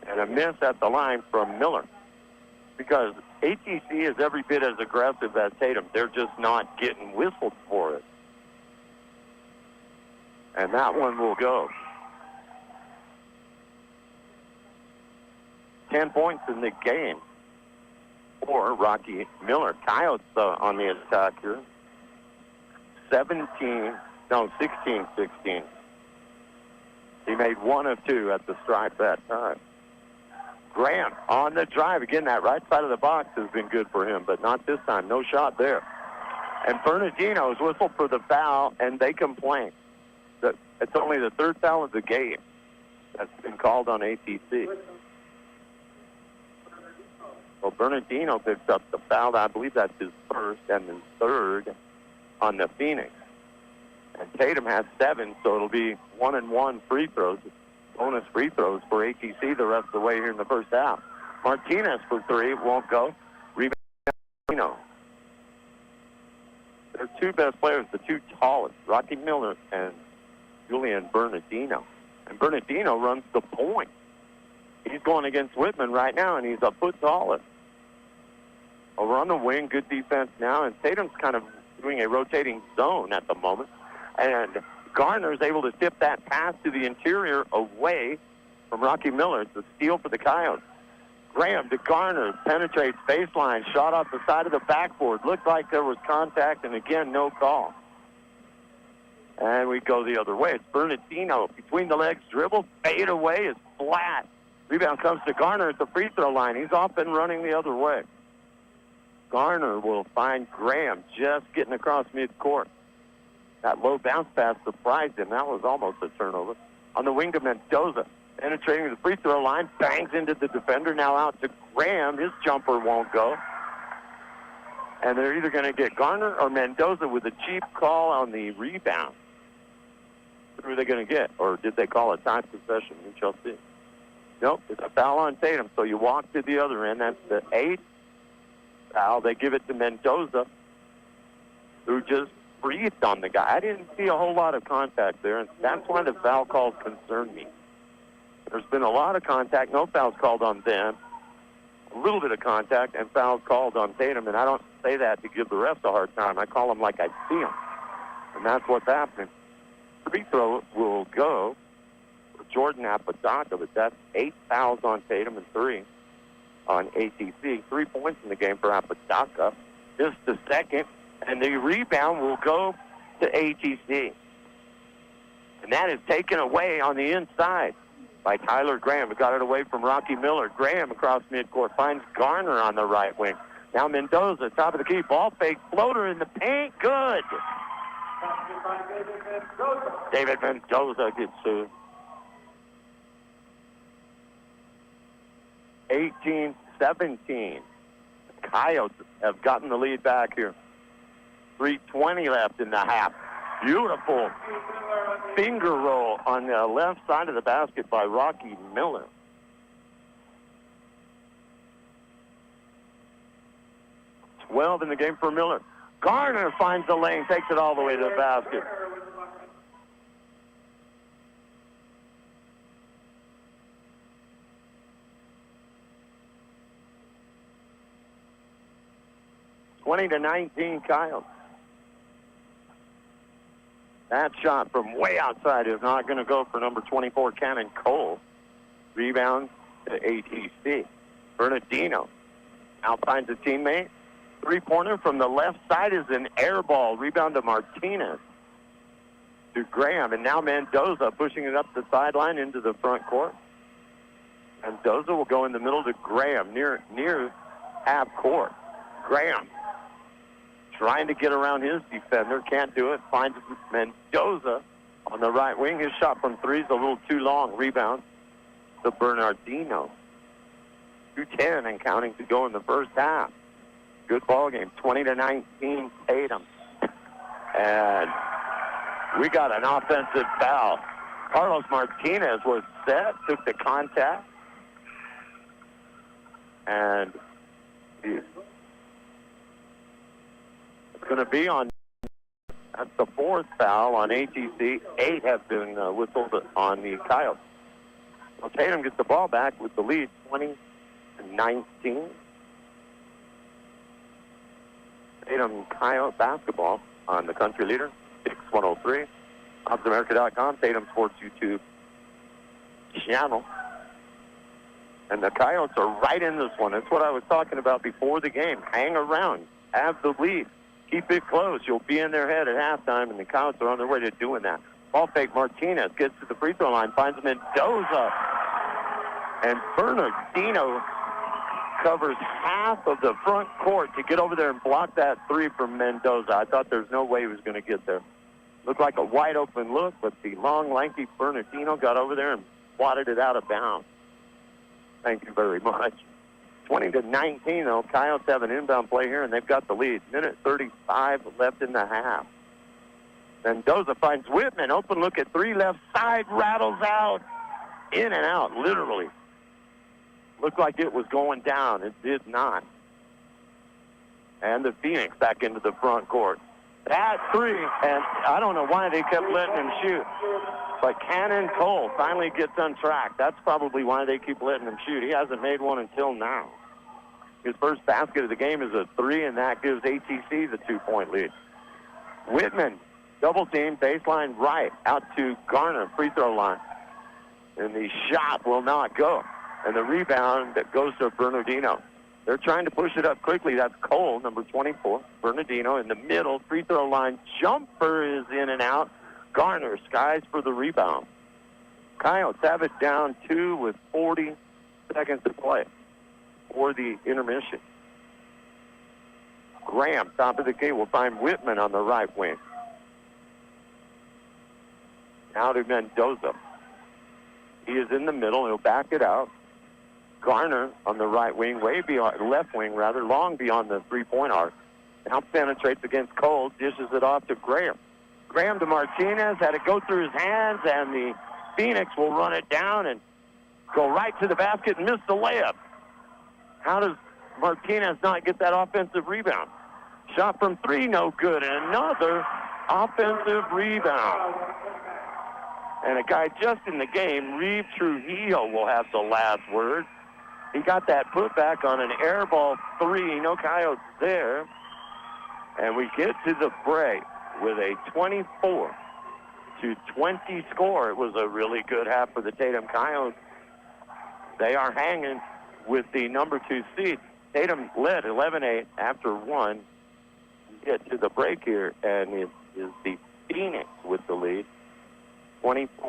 And a miss at the line from Miller. Because ATC is every bit as aggressive as Tatum. They're just not getting whistled for it. And that one will go. 10 points in the game for Rocky Miller. Coyotes on the attack here. 16-16. He made 1 of 2 at the stripe that time. Graham on the drive. Again, that right side of the box has been good for him, but not this time. No shot there. And Bernardino's whistled for the foul, and they complain. It's only the 3rd foul of the game that's been called on ATC. Well, Bernardino picks up the foul. I believe that's his 1st and his 3rd on the Phoenix. And Tatum has 7, so it'll be 1-and-1 free throws. Bonus free throws for ATC the rest of the way here in the first half. Martinez for 3, won't go. Rebound. Their 2 best players, the 2 tallest, Rocky Miller and Julian Bernardino. And Bernardino runs the point. He's going against Whitman right now, and he's a foot taller. Over on the wing, good defense now, and Tatum's kind of doing a rotating zone at the moment. And Garner's able to tip that pass to the interior away from Rocky Miller. It's a steal for the Coyotes. Graham to Garner, penetrates baseline, shot off the side of the backboard. Looked like there was contact, and again, no call. And we go the other way. It's Bernardino between the legs, dribble, fade away, is flat. Rebound comes to Garner at the free throw line. He's off and running the other way. Garner will find Graham just getting across midcourt. That low bounce pass surprised him. That was almost a turnover. On the wing to Mendoza. Penetrating the free throw line. Bangs into the defender. Now out to Graham. His jumper won't go. And they're either going to get Garner or Mendoza with a cheap call on the rebound. Who are they going to get? Or did they call a time possession? We shall see. Nope, it's a foul on Tatum. So you walk to the other end. That's the 8th foul. They give it to Mendoza, who just breathed on the guy. I didn't see a whole lot of contact there, and that's why the foul calls concern me. There's been a lot of contact, no fouls called on them, a little bit of contact, and fouls called on Tatum, and I don't say that to give the refs a hard time. I call them like I see them, and that's what's happening. Free throw will go for Jordan Apodaca, but that's 8 fouls on Tatum and 3 on ATC. 3 points in the game for Apodaca. Just a second. And the rebound will go to ATC. And that is taken away on the inside by Tyler Graham. We got it away from Rocky Miller. Graham across midcourt finds Garner on the right wing. Now Mendoza, top of the key. Ball fake, floater in the paint. Good. David Mendoza gets to 18-17. Coyotes have gotten the lead back here. 3:20 left in the half. Beautiful finger roll on the left side of the basket by Rocky Miller. .12 in the game for Miller. Garner finds the lane, takes it all the way to the basket. (20-19) Coyotes. That shot from way outside is not going to go for number 24, Cannon Cole. Rebound to ATC. Bernardino out finds a teammate. 3-pointer from the left side is an air ball. Rebound to Martinez. To Graham. And now Mendoza pushing it up the sideline into the front court. Mendoza will go in the middle to Graham near half court. Graham trying to get around his defender. Can't do it. Finds Mendoza on the right wing. His shot from 3 is a little too long. Rebound to Bernardino. 2:10 and counting to go in the first half. Good ball game. 20-19 Tatum. And we got an offensive foul. Carlos Martinez was set, took the contact. And going to be on. That's the fourth foul on ATC. 8 have been whistled on the Coyotes. Well, Tatum gets the ball back with the lead, 20-19. Tatum Coyote basketball on the Country Leader, 6103. ObsAmerica.com, Tatum Sports YouTube channel. And the Coyotes are right in this one. That's what I was talking about before the game. Hang around. Have the lead. Keep it close. You'll be in their head at halftime, and the Coyotes are on their way to doing that. Ball fake Martinez gets to the free throw line, finds Mendoza. And Bernardino covers half of the front court to get over there and block that three from Mendoza. I thought there was no way he was going to get there. Looked like a wide open look, but the long, lanky Bernardino got over there and swatted it out of bounds. Thank you very much. 20-19, though. Coyotes have an inbound play here, and they've got the lead. Minute 35 left in the half. Mendoza finds Whitman. Open look at three left side. Rattles out. In and out, literally. Looked like it was going down. It did not. And the Phoenix back into the front court. That three, and I don't know why they kept letting him shoot. But Cannon Cole finally gets untracked. That's probably why they keep letting him shoot. He hasn't made one until now. His first basket of the game is a three, and that gives ATC the 2-point lead. Whitman, double team, baseline right, out to Garner, free throw line. And the shot will not go. And the rebound that goes to Bernardino. They're trying to push it up quickly. That's Cole, number 24. Bernardino in the middle, free throw line. Jumper is in and out. Garner skies for the rebound. Coyotes have it down 2 with 40 seconds to play for the intermission. Graham, top of the key, will find Whitman on the right wing. Now to Mendoza. He is in the middle. He'll back it out. Garner on the right wing, way beyond, left wing rather, long beyond the three-point arc. Now penetrates against Cole, dishes it off to Graham. Graham to Martinez, had it go through his hands, and the Phoenix will run it down and go right to the basket and miss the layup. How does Martinez not get that offensive rebound? Shot from three, no good, and another offensive rebound. And a guy just in the game, Reeve Trujillo, will have the last word. He got that putback on an air ball three, no Coyotes there. And we get to the break with a 24-20 score. It was a really good half for the Tatum Coyotes. They are hanging with the number 2 seed. Tatum led 11-8 after one. Get to the break here, and it is the Phoenix with the lead, 24-20.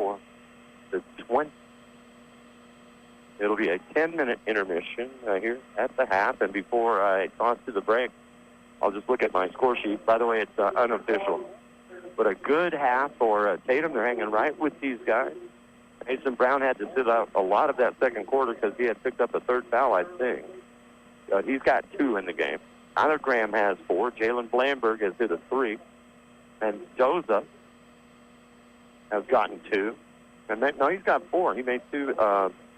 It'll be a 10-minute intermission here at the half, and before I toss to the break, I'll just look at my score sheet. By the way, it's unofficial. But a good half for Tatum. They're hanging right with these guys. Mason Brown had to sit out a lot of that second quarter because he had picked up a third foul, I think. He's got 2 in the game. Tyler Graham has 4. Jalen Blandberg has hit a 3. And Mendoza has gotten 2. And he's got 4. He made 2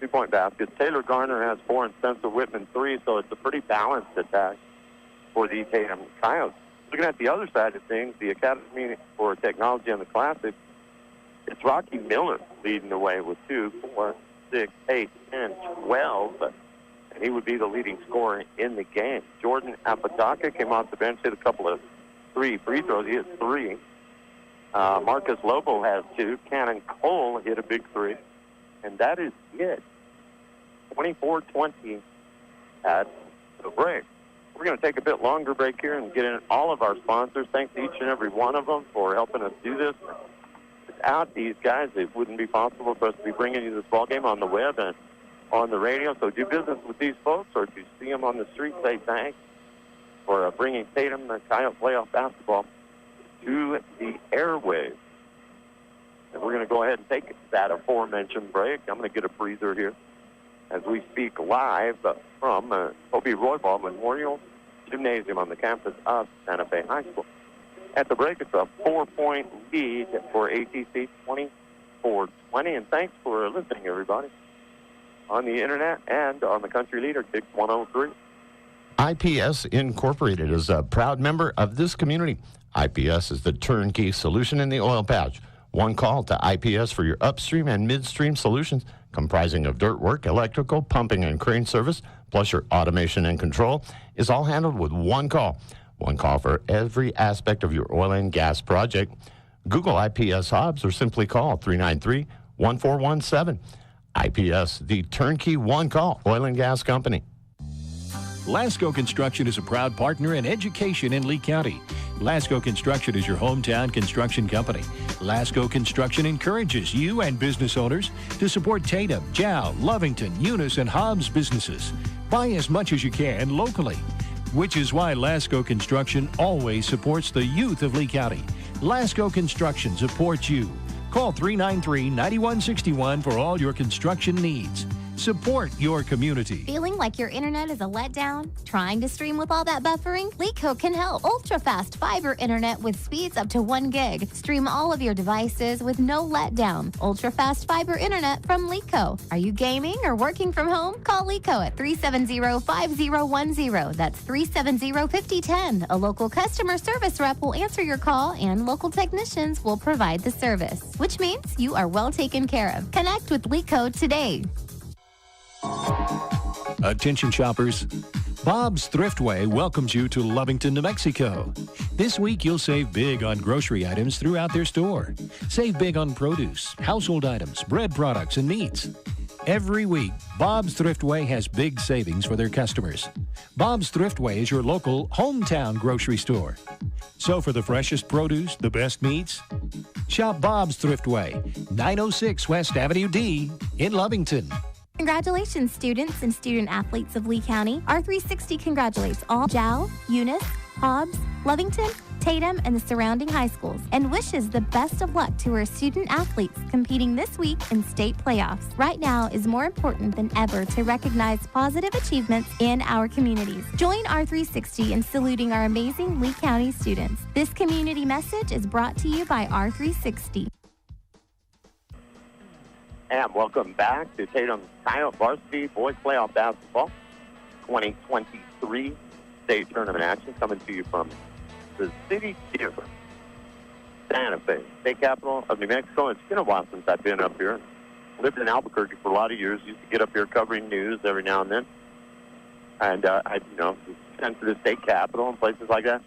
2-point baskets. Taylor Garner has 4 and Spencer Whitman 3, so it's a pretty balanced attack for the Tatum Coyotes. Looking at the other side of things, the Academy for Technology and the Classic, it's Rocky Miller leading the way with 2, 4, 6, 8, 10, 12. And he would be the leading scorer in the game. Jordan Apodaca came off the bench, hit a couple of 3 free throws. He hit 3. Marcus Lobo has 2. Cannon Cole hit a big 3. And that is it. 24-20 at the break. We're going to take a bit longer break here and get in all of our sponsors. Thanks to each and every one of them for helping us do this. Without these guys, it wouldn't be possible for us to be bringing you this ball game on the web and on the radio. So do business with these folks, or if you see them on the street, say thanks for bringing Tatum the Coyote playoff basketball to the airwaves. And we're going to go ahead and take that aforementioned break. I'm going to get a breather here as we speak live from Obie Roybal Memorial Gymnasium on the campus of Santa Fe High School. At the break, it's a 4-point lead for ATC, 24-20. And thanks for listening, everybody, on the internet and on the Country Leader, Kicks 103. IPS Incorporated is a proud member of this community. IPS is the turnkey solution in the oil patch. One call to IPS for your upstream and midstream solutions, comprising of dirt work, electrical, pumping, and crane service, plus your automation and control, is all handled with one call. One call for every aspect of your oil and gas project. Google IPS Hobbs or simply call 393-1417. IPS, the turnkey one-call oil and gas company. Lasco Construction is a proud partner in education in Lee County. Lasco Construction is your hometown construction company. Lasco Construction encourages you and business owners to support Tatum, Jow, Lovington, Eunice, and Hobbs businesses. Buy as much as you can locally, which is why Lasco Construction always supports the youth of Lee County. Lasco Construction supports you. Call 393-9161 for all your construction needs. Support your community. Feeling like your internet is a letdown? Trying to stream with all that buffering? LeetCo can help. Ultra-fast fiber internet with speeds up to 1 gig. Stream all of your devices with no letdown. Ultra-fast fiber internet from LeetCo. Are you gaming or working from home? Call LeetCo at 370-5010. That's 370-5010. A local customer service rep will answer your call and local technicians will provide the service, which means you are well taken care of. Connect with LeetCo today. Attention shoppers, Bob's Thriftway welcomes you to Lovington, New Mexico. This week you'll save big on grocery items throughout their store. Save big on produce, household items, bread products, and meats. Every week, Bob's Thriftway has big savings for their customers. Bob's Thriftway is your local hometown grocery store. So for the freshest produce, the best meats, shop Bob's Thriftway, 906 West Avenue D in Lovington. Congratulations, students and student athletes of Lee County. R360 congratulates all Jow, Eunice, Hobbs, Lovington, Tatum, and the surrounding high schools, and wishes the best of luck to our student athletes competing this week in state playoffs. Right now is more important than ever to recognize positive achievements in our communities. Join R360 in saluting our amazing Lee County students. This community message is brought to you by R360. And welcome back to Tatum Coyote Varsity Boys Playoff Basketball 2023 state tournament action, coming to you from the city theater, Santa Fe, state capital of New Mexico. It's been a while since I've been up here. Lived in Albuquerque for a lot of years. Used to get up here covering news every now and then. And I sent to the state capital and places like that.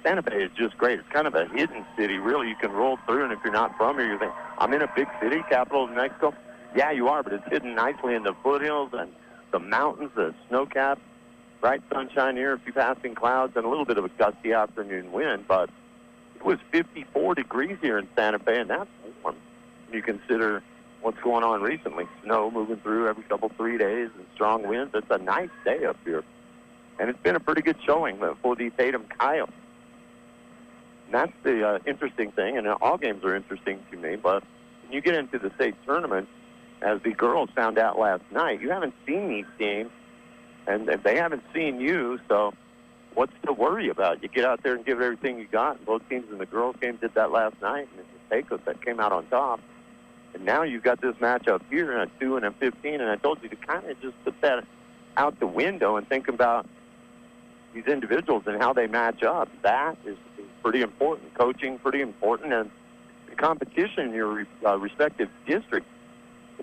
Santa Fe is just great. It's kind of a hidden city, really. You can roll through, and if you're not from here, you think, I'm in a big city, capital of New Mexico. Yeah, you are, but it's hidden nicely in the foothills and the mountains, the snow-capped, bright sunshine here, a few passing clouds, and a little bit of a gusty afternoon wind. But it was 54 degrees here in Santa Fe, and that's warm when you consider what's going on recently. Snow moving through every 3 days and strong winds. It's a nice day up here. And it's been a pretty good showing for the Tatum Coyotes. And that's the interesting thing, and all games are interesting to me, but when you get into the state tournament, as the girls found out last night, you haven't seen these teams, and they haven't seen you, so what's to worry about? You get out there and give it everything you got, and both teams in the girls' game did that last night, and it's the Pecos that came out on top. And now you've got this matchup here in a 2 and a 15, and I told you to kind of just put that out the window and think about these individuals and how they match up. That is pretty important. Coaching, pretty important, and the competition in your respective district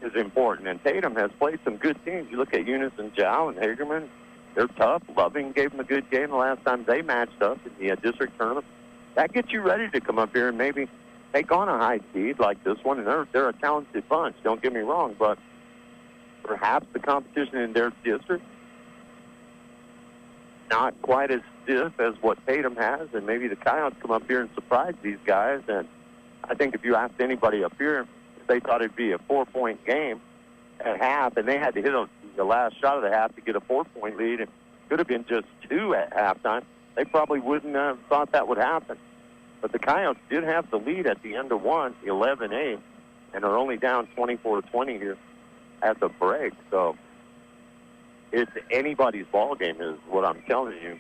is important. And Tatum has played some good teams. You look at Eunice and Jow and Hagerman, they're tough. Loving gave them a good game the last time they matched up in the district tournament. That gets you ready to come up here and maybe take on a high seed like this one. And they're a talented bunch, don't get me wrong, but perhaps the competition in their district not quite as stiff as what Tatum has, and maybe the Coyotes come up here and surprise these guys. And I think if you asked anybody up here if they thought it'd be a 4-point game at half, and they had to hit the last shot of the half to get a 4-point lead, it could have been just 2 at halftime, they probably wouldn't have thought that would happen. But the Coyotes did have the lead at the end of one, 11-8, and are only down 24-20 here at the break. So it's anybody's ball game is what I'm telling you.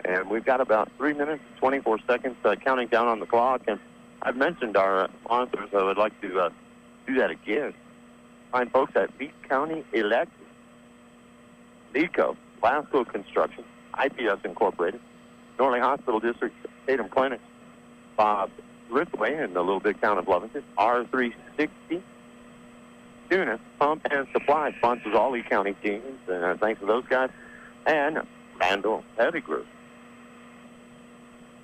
And we've got about 3 minutes, 24 seconds counting down on the clock. And I've mentioned our sponsors. I would like to do that again. Find folks at Lee County Electric, LeetCo, Lasco Construction, IPS Incorporated, Norley Hospital District, Tatum Clinic, Bob Rithway in the little big town of Lovington, R360, Tuna Pump and Supply sponsors all Lee County teams, and thanks to those guys, and Randall Pettigrew.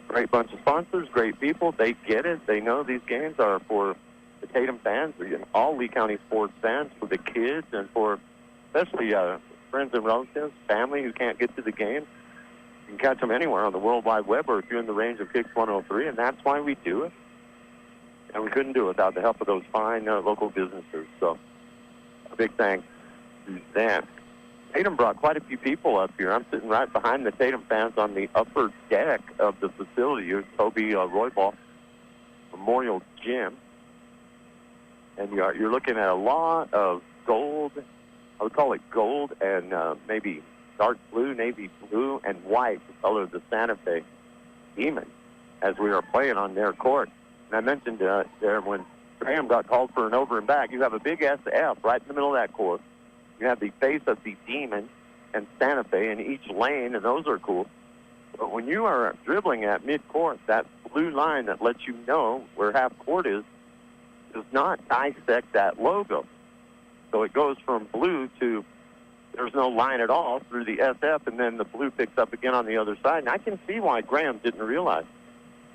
Great bunch of sponsors, great people. They get it. They know these games are for the Tatum fans, all Lee County sports fans, for the kids, and for especially friends and relatives, family who can't get to the game. You can catch them anywhere on the World Wide Web or if you're in the range of Kicks 103, and that's why we do it. And we couldn't do it without the help of those fine local businesses. So a big thanks to them. Tatum brought quite a few people up here. I'm sitting right behind the Tatum fans on the upper deck of the facility here, Toby Roybal Memorial Gym. And you're looking at a lot of gold. I would call it gold and maybe dark blue, navy blue, and white, the color of the Santa Fe Demon, as we are playing on their court. And I mentioned there when Graham got called for an over and back, you have a big SF right in the middle of that court. You have the face of the Demon and Santa Fe in each lane, and those are cool. But when you are dribbling at mid-court, that blue line that lets you know where half court is does not dissect that logo. So it goes from blue to there's no line at all through the SF, and then the blue picks up again on the other side. And I can see why Graham didn't realize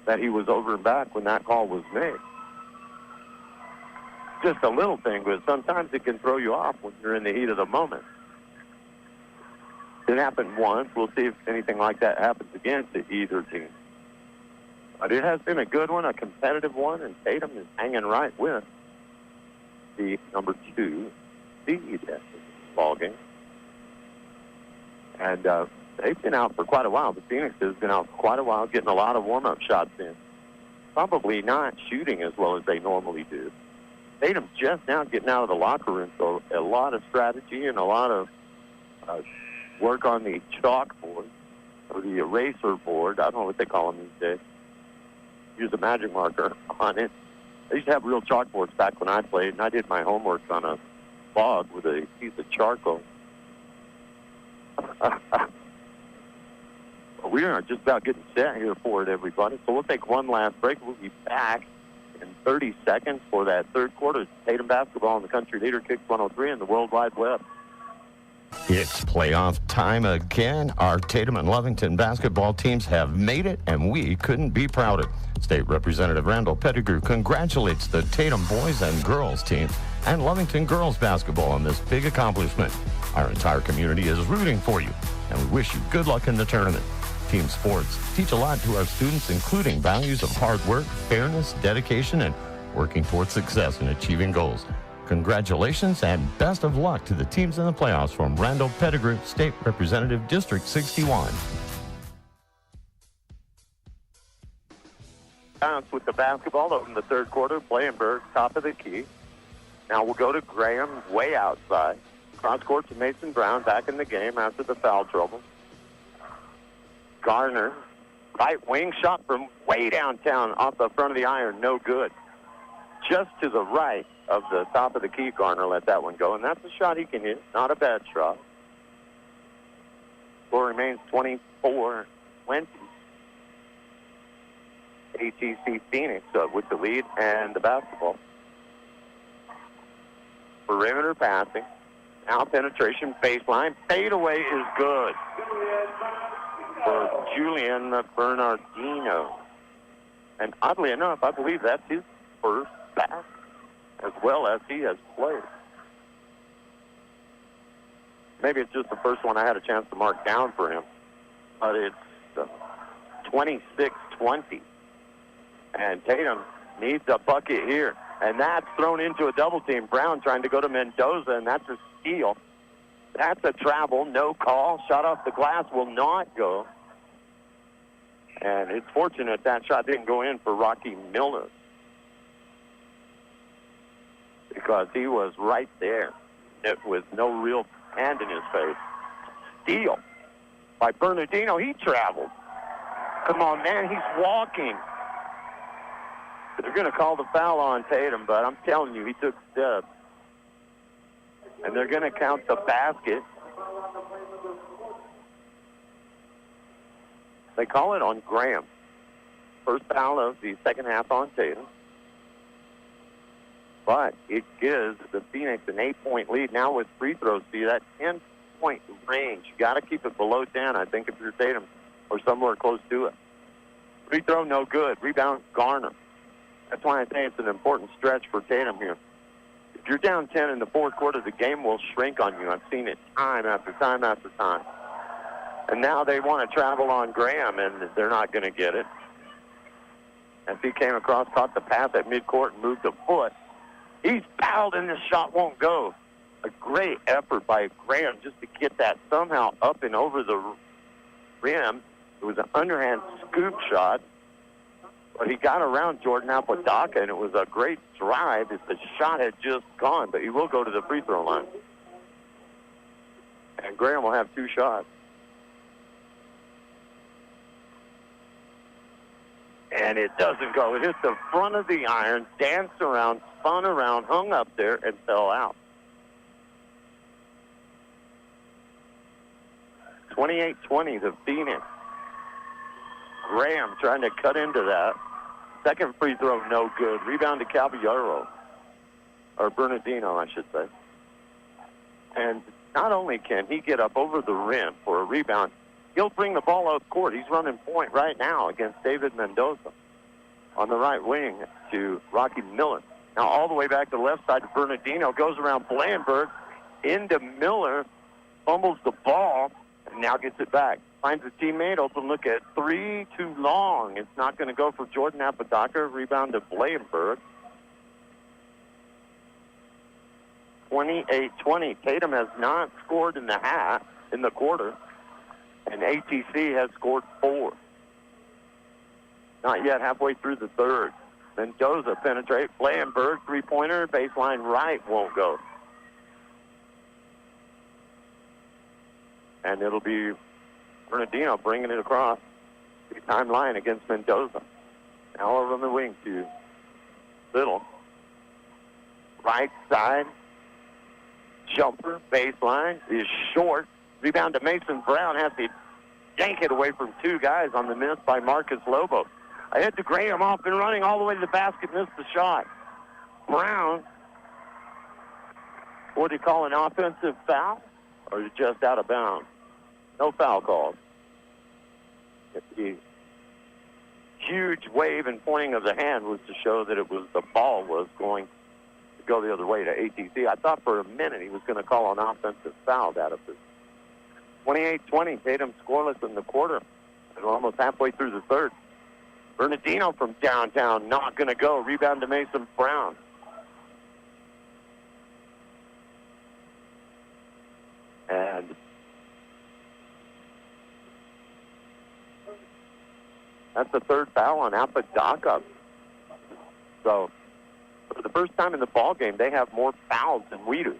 that he was over and back when that call was made. Just a little thing, but sometimes it can throw you off when you're in the heat of the moment. It happened once. We'll see if anything like that happens again to either team. But it has been a good one, a competitive one, and Tatum is hanging right with the number 2 seed at this ball game. And they've been out for quite a while. The Phoenix has been out for quite a while, getting a lot of warm-up shots in. Probably not shooting as well as they normally do. Tatum's just now getting out of the locker room, so a lot of strategy and a lot of work on the chalkboard, or the eraser board. I don't know what they call them these days. Use a magic marker on it. I used to have real chalkboards back when I played, and I did my homework on a log with a piece of charcoal. We are just about getting set here for it, everybody. So we'll take one last break. We'll be back in 30 seconds for that third quarter. Tatum Basketball and the country leader, Kicks 103, and the World Wide Web. It's playoff time again. Our Tatum and Lovington basketball teams have made it, and we couldn't be prouder. State Representative Randall Pettigrew congratulates the Tatum boys and girls team and Lovington girls basketball on this big accomplishment. Our entire community is rooting for you, and we wish you good luck in the tournament. Team sports teach a lot to our students, including values of hard work, fairness, dedication, and working towards success in achieving goals. Congratulations and best of luck to the teams in the playoffs from Randall Pettigrew, State Representative, District 61. Bounce with the basketball over in the third quarter. Blayenberg, top of the key. Now we'll go to Graham way outside. Cross court to Mason Brown back in the game after the foul trouble. Garner, right wing shot from way downtown off the front of the iron, no good. Just to the right of the top of the key, Garner let that one go, and that's a shot he can hit. Not a bad shot. Score remains 24-20. ATC Phoenix with the lead and the basketball. Perimeter passing. Now penetration, baseline. Fadeaway is good for Julian Bernardino. And oddly enough, I believe that's his first back as well as he has played. Maybe it's just the first one I had a chance to mark down for him. But it's 26-20. And Tatum needs a bucket here. And that's thrown into a double team. Brown trying to go to Mendoza, and that's a steal. That's a travel, no call. Shot off the glass will not go. And it's fortunate that shot didn't go in for Rocky Miller, because he was right there with no real hand in his face. Steal by Bernardino. He traveled. Come on, man, he's walking. They're going to call the foul on Tatum, but I'm telling you, he took steps. And they're going to count the basket. They call it on Graham. First foul of the second half on Tatum. But it gives the Phoenix an 8-point lead. Now with free throws, see that 10-point range. You got to keep it below 10, I think, if you're Tatum, or somewhere close to it. Free throw, no good. Rebound, Garner. That's why I say it's an important stretch for Tatum here. If you're down 10 in the fourth quarter, the game will shrink on you. I've seen it time after time after time. And now they want to travel on Graham, and they're not going to get it. As he came across, caught the pass at midcourt and moved a foot. He's fouled, and this shot won't go. A great effort by Graham just to get that somehow up and over the rim. It was an underhand scoop shot. But he got around Jordan Apodaca, and it was a great drive if the shot had just gone. But he will go to the free throw line. And Graham will have 2 shots. And it doesn't go. It hit the front of the iron, danced around, spun around, hung up there, and fell out. 28-20, the Phoenix. Graham trying to cut into that. Second free throw, no good. Rebound to Caballero. Or Bernardino, I should say. And not only can he get up over the rim for a rebound, he'll bring the ball up court. He's running point right now against David Mendoza on the right wing to Rocky Miller. Now all the way back to the left side to Bernardino. Goes around Blanberg into Miller. Fumbles the ball and now gets it back. Finds a teammate. Open look at 3. Too long. It's not going to go for Jordan Apodaca. Rebound to Blanberg. 28-20. Tatum has not scored in the quarter. And ATC has scored 4. Not yet halfway through the third. Mendoza penetrate. Blanberg, three-pointer, baseline right, won't go. And it'll be Bernardino bringing it across the timeline against Mendoza. Now over on the wing to Little. Right side. Jumper, baseline, is short. Rebound to Mason Brown. Has to yank it away from 2 guys on the miss by Marcus Lobo. Ahead to Graham, off and running all the way to the basket. Missed the shot. Brown. What do you call an offensive foul? Or is it just out of bounds? No foul called. The huge wave and pointing of the hand was to show that the ball was going to go the other way to ATC. I thought for a minute he was going to call an offensive foul out of this. 28-20, Tatum scoreless in the quarter. And we're almost halfway through the third. Bernardino from downtown, not going to go. Rebound to Mason Brown. And that's the third foul on Apodaca. So, for the first time in the ball game, they have more fouls than we do.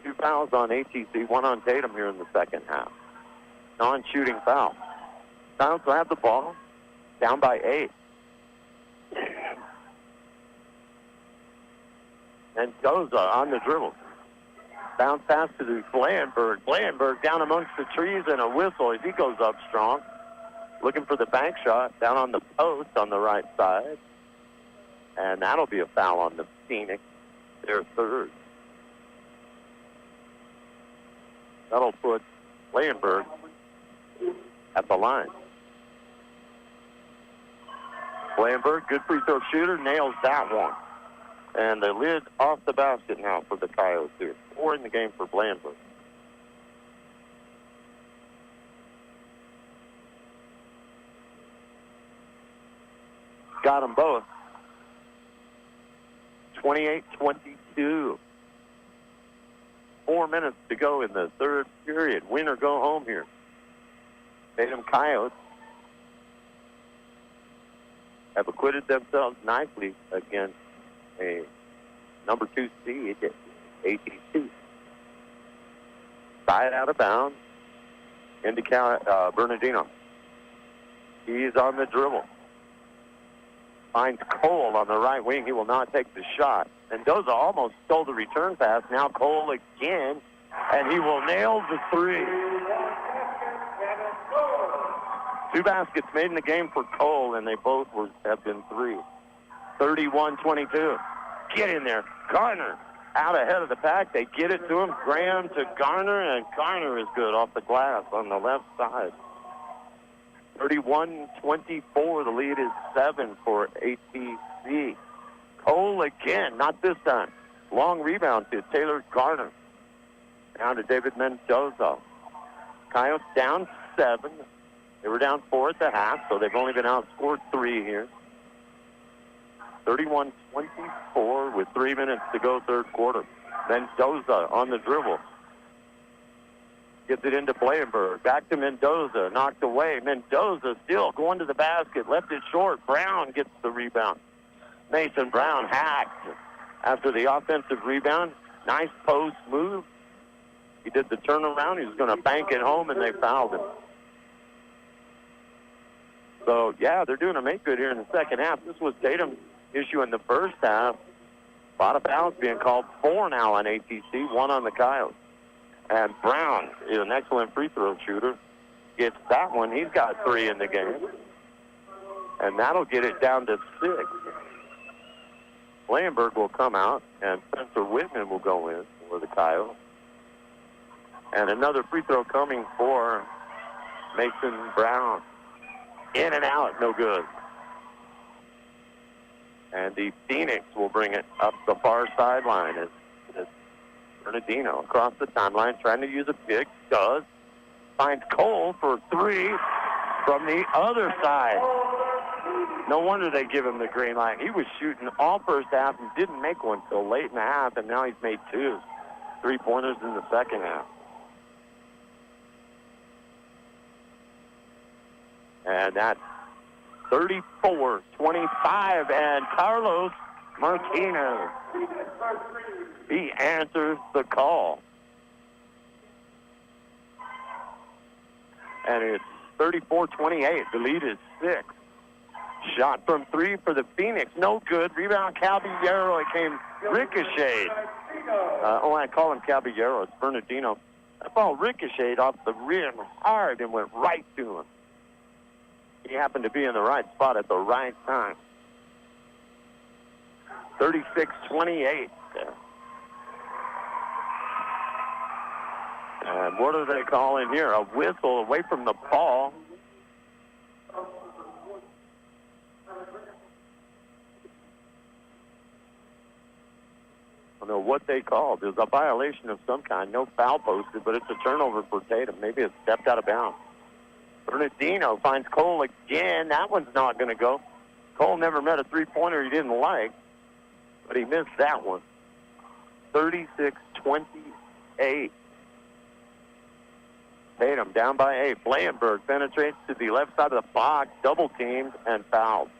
2 fouls on ATC, 1 on Tatum here in the second half. Non-shooting foul. Sounds will have the ball, down by 8. And Mendoza on the dribble. Bounce pass to the Blanberg. Blanberg down amongst the trees and a whistle as he goes up strong. Looking for the bank shot down on the post on the right side. And that'll be a foul on the Phoenix, their third. That'll put Blanberg at the line. Blanberg, good free throw shooter, nails that one. And the lid off the basket now for the Coyotes here. 4 in the game for Blanberg. Got them both. 28-22. 4 minutes to go in the third period. Win or go home here. Tatum Coyotes have acquitted themselves nicely against a number 2 seed, ATC. Side out of bounds into Bernardino. He's on the dribble. Finds Cole on the right wing. He will not take the shot. Mendoza almost stole the return pass. Now Cole again, and he will nail the 3. 2 baskets made in the game for Cole, and they both have been 3. 31-22. Get in there. Garner out ahead of the pack. They get it to him. Graham to Garner, and Garner is good off the glass on the left side. 31-24. The lead is 7 for ATC. Cole again, not this time. Long rebound to Taylor Garner. Down to David Mendoza. Coyotes down 7. They were down 4 at the half, so they've only been outscored 3 here. 31-24 with 3 minutes to go, third quarter. Mendoza on the dribble. Gets it into Blankenberg. Back to Mendoza. Knocked away. Mendoza still going to the basket. Left it short. Brown gets the rebound. Mason Brown hacked after the offensive rebound. Nice post move. He did the turnaround. He was going to bank it home, and they fouled him. So, yeah, they're doing a make-good here in the second half. This was Tatum's issue in the first half. A lot of fouls being called. 4 now on ATC, 1 on the Coyotes. And Brown is an excellent free throw shooter. Gets that one. He's got 3 in the game. And that'll get it down to 6. Blankenberg will come out, and Spencer Whitman will go in for the Coyotes. And another free throw coming for Mason Brown. In and out, no good. And the Phoenix will bring it up the far sideline as Bernardino across the timeline trying to use a pick. Does. Finds Cole for 3 from the other side. No wonder they give him the green light. He was shooting all first half and didn't make one till late in the half, and now he's made 2 3-pointers in the second half. And that's 34-25, and Carlos Martinez, he answers the call. And it's 34-28. The lead is 6. Shot from 3 for the Phoenix. No good. Rebound, Caballero. It came ricocheted. I call him Caballero. It's Bernardino. That ball ricocheted off the rim hard and went right to him. He happened to be in the right spot at the right time. 36-28. And what do they call in here? A whistle away from the ball. I don't know what they called. There's a violation of some kind. No foul posted, but it's a turnover for Tatum. Maybe it stepped out of bounds. Bernardino finds Cole again. That one's not going to go. Cole never met a three-pointer he didn't like, but he missed that one. 36-28. Tatum down by 8. Blankenberg penetrates to the left side of the box, double-teamed, and fouled.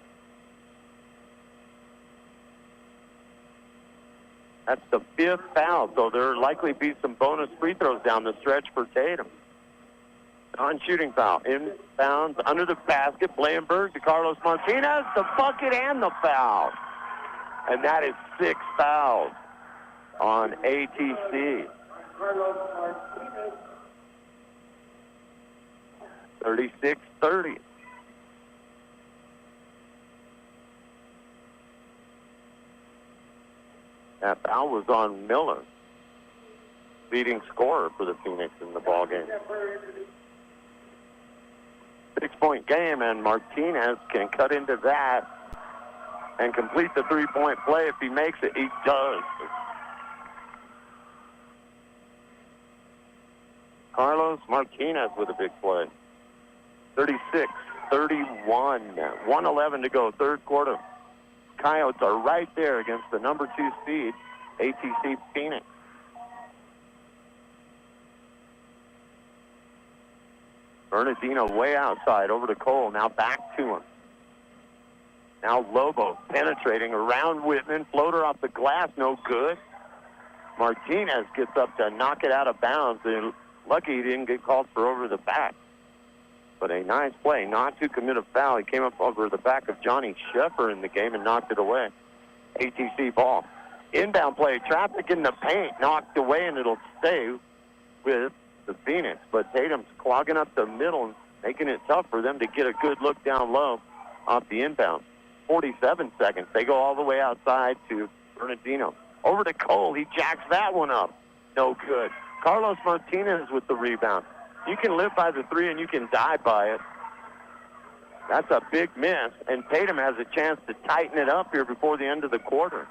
That's the 5th foul, so there'll likely be some bonus free throws down the stretch for Tatum. Non-shooting foul. Inbounds under the basket. Blankenberg to Carlos Martinez. The bucket and the foul. And that is 6 fouls on ATC. 36-30. That foul was on Miller, leading scorer for the Phoenix in the ballgame. 6-point game, and Martinez can cut into that and complete the three-point play. If he makes it, he does. Carlos Martinez with a big play. 36-31. 1:11 to go, third quarter. Coyotes are right there against the number 2 seed, ATC Phoenix. Bernardino way outside, over to Cole, now back to him. Now Lobo penetrating around Whitman, floater off the glass, no good. Martinez gets up to knock it out of bounds, and lucky he didn't get called for over the back. But a nice play, not to commit a foul. He came up over the back of Johnny Sheffer in the game and knocked it away. ATC ball. Inbound play, traffic in the paint, knocked away, and it'll stay with the Phoenix. But Tatum's clogging up the middle making it tough for them to get a good look down low off the inbound. 47 seconds. They go all the way outside to Bernardino. Over to Cole. He jacks that one up. No good. Carlos Martinez with the rebound. You can live by the three and you can die by it. That's a big miss, and Tatum has a chance to tighten it up here before the end of the quarter.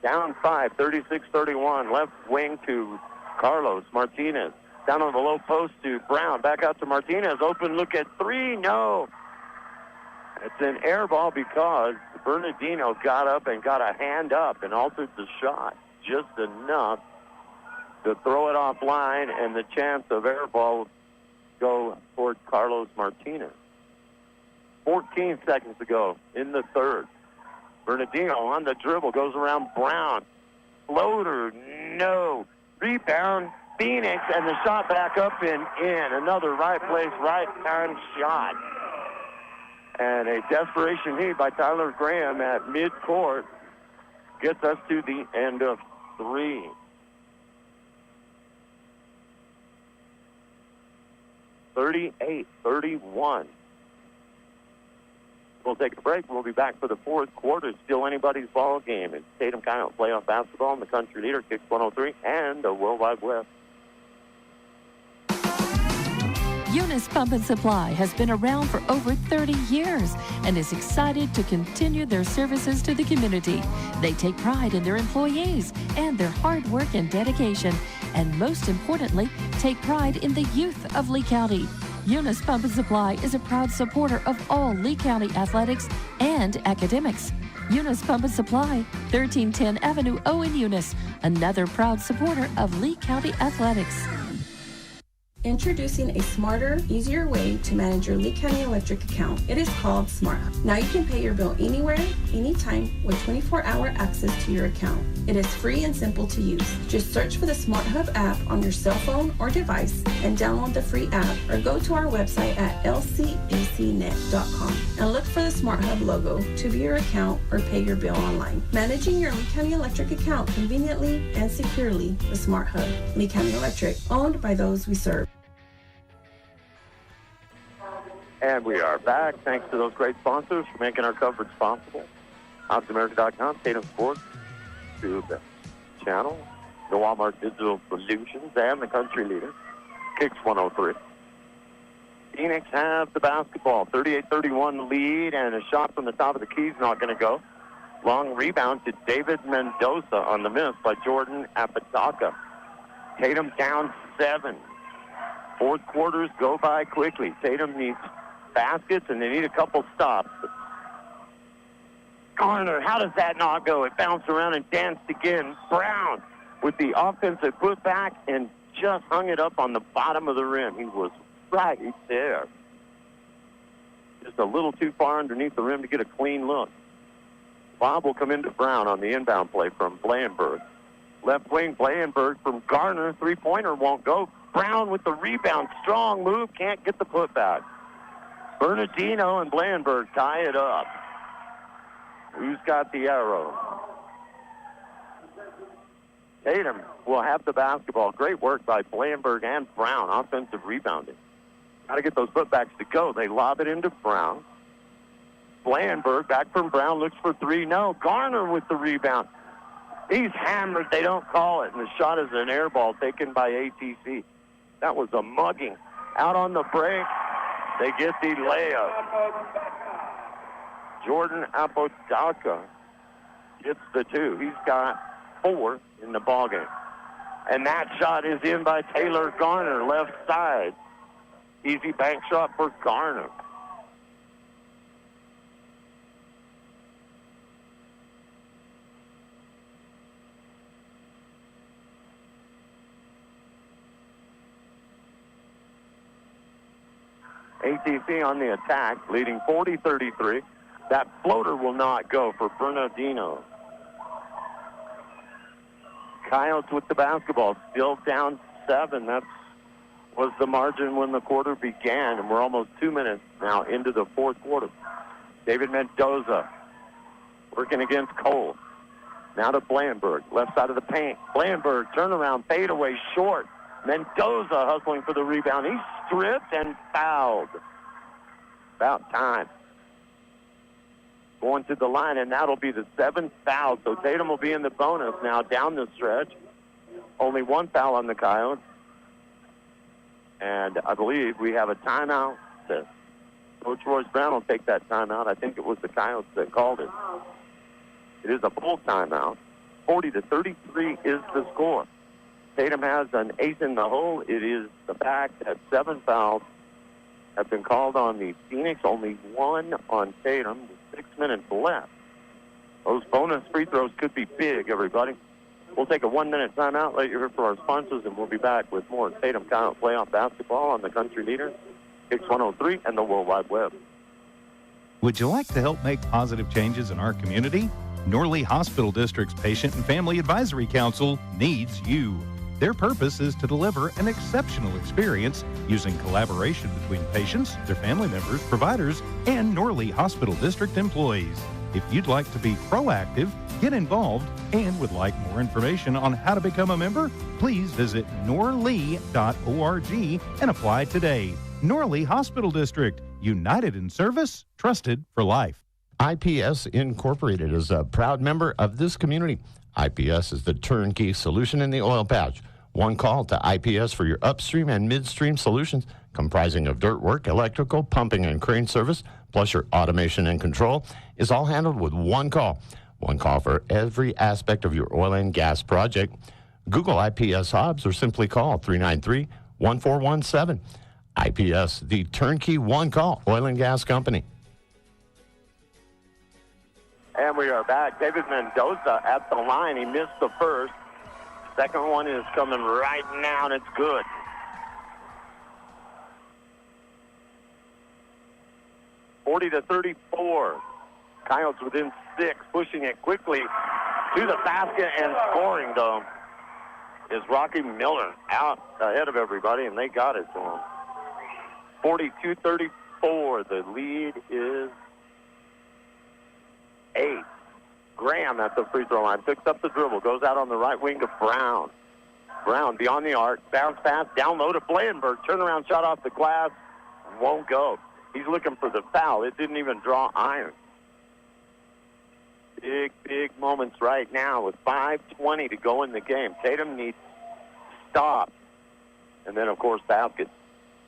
Down 5, 36-31. Left wing to Carlos Martinez. Down on the low post to Brown. Back out to Martinez. Open look at three. No. It's an air ball because Bernardino got up and got a hand up and altered the shot just enough to throw it offline, and the chance of air ball go toward Carlos Martinez. 14 seconds to go in the third. Bernardino on the dribble, goes around Brown. Floater, no. Rebound, Phoenix, and the shot back up and in. Another right place, right time shot. And a desperation heat by Tyler Graham at midcourt gets us to the end of three. (38-31). We'll take a break. We'll be back for the fourth quarter. Still anybody's ball game. It's Tatum Coyote playoff basketball and the country leader, Kicks 103, and the World Wide Web. Eunice Pump and Supply has been around for over 30 years and is excited to continue their services to the community. They take pride in their employees and their hard work and dedication, and most importantly, take pride in the youth of Lee County. Eunice Pump and Supply is a proud supporter of all Lee County athletics and academics. Eunice Pump and Supply, 1310 Avenue O in Eunice, another proud supporter of Lee County athletics. Introducing a smarter, easier way to manage your Lee County Electric account. It is called Smart Hub. Now you can pay your bill anywhere, anytime, with 24-hour access to your account. It is free and simple to use. Just search for the Smart Hub app on your cell phone or device and download the free app, or go to our website at lcacnet.com and look for the Smart Hub logo to view your account or pay your bill online. Managing your Lee County Electric account conveniently and securely with Smart Hub. Lee County Electric, owned by those we serve. And we are back. Thanks to those great sponsors for making our coverage possible. OutDoAmerica.com, Tatum Sports, to the channel, Noalmark Digital Solutions, and the country leader, Kicks 103. Phoenix have the basketball, 38-31 lead, and a shot from the top of the key is not going to go. Long rebound to David Mendoza on the miss by Jordan Apodaca. Tatum down 7. Fourth quarters go by quickly. Tatum needs baskets, and they need a couple stops. Garner, how does that not go? It bounced around and danced again. Brown with the offensive putback and just hung it up on the bottom of the rim. He was right there. Just a little too far underneath the rim to get a clean look. Bob will come into Brown on the inbound play from Blandenberg. Left wing, Blandenberg from Garner. Three-pointer won't go. Brown with the rebound. Strong move. Can't get the putback. Bernardino and Blandenberg tie it up. Who's got the arrow? Tatum will have the basketball. Great work by Blandenberg and Brown. Offensive rebounding. Got to get those putbacks to go. They lob it into Brown. Blandenberg back from Brown. Looks for three. No. Garner with the rebound. He's hammered. They don't call it. And the shot is an air ball taken by ATC. That was a mugging. Out on the break. They get the layup. Jordan Apodaca gets the 2. He's got 4 in the ballgame. And that shot is in by Taylor Garner, left side. Easy bank shot for Garner. ATC on the attack, leading 40-33. That floater will not go for Bernardino. Coyotes with the basketball, still down 7. That was the margin when the quarter began, and we're almost 2 minutes now into the fourth quarter. David Mendoza working against Cole. Now to Blandenberg, left side of the paint. Blandenberg, turnaround, fadeaway, short. Mendoza hustling for the rebound. He's stripped and fouled. About time. Going to the line, and that'll be the 7th foul. So Tatum will be in the bonus now down the stretch. Only 1 foul on the Coyotes. And I believe we have a timeout. Coach Royce Brown will take that timeout. I think it was the Coyotes that called it. It is a full timeout. 40-33 is the score. Tatum has an ace in the hole. It is the fact that 7 fouls have been called on the Phoenix, only 1 on Tatum with 6 minutes left. Those bonus free throws could be big, everybody. We'll take a 1-minute timeout, let you hear from our sponsors, and we'll be back with more Tatum Coyote playoff basketball on the Country Leader, Kicks 103, and the World Wide Web. Would you like to help make positive changes in our community? Norley Hospital District's Patient and Family Advisory Council needs you. Their purpose is to deliver an exceptional experience using collaboration between patients, their family members, providers, and Norley Hospital District employees. If you'd like to be proactive, get involved, and would like more information on how to become a member, please visit norley.org and apply today. Norley Hospital District, united in service, trusted for life. IPS Incorporated is a proud member of this community. IPS is the turnkey solution in the oil patch. One call to IPS for your upstream and midstream solutions, comprising of dirt work, electrical, pumping, and crane service, plus your automation and control, is all handled with one call. One call for every aspect of your oil and gas project. Google IPS Hobbs or simply call 393-1417. IPS, the turnkey one-call oil and gas company. And we are back. David Mendoza at the line. He missed the first. Second one is coming right now, and it's good. (40-34). Coyotes within 6, pushing it quickly to the basket and scoring, though, is Rocky Miller out ahead of everybody, and they got it to him. 42-34. The lead is 8. Graham at the free throw line picks up the dribble, goes out on the right wing to Brown. Brown beyond the arc, bounce pass, down low to Blandenberg. Turnaround shot off the glass, won't go. He's looking for the foul. It didn't even draw iron. Big moments right now with 5:20 to go in the game. Tatum needs stop. And then, of course, basket.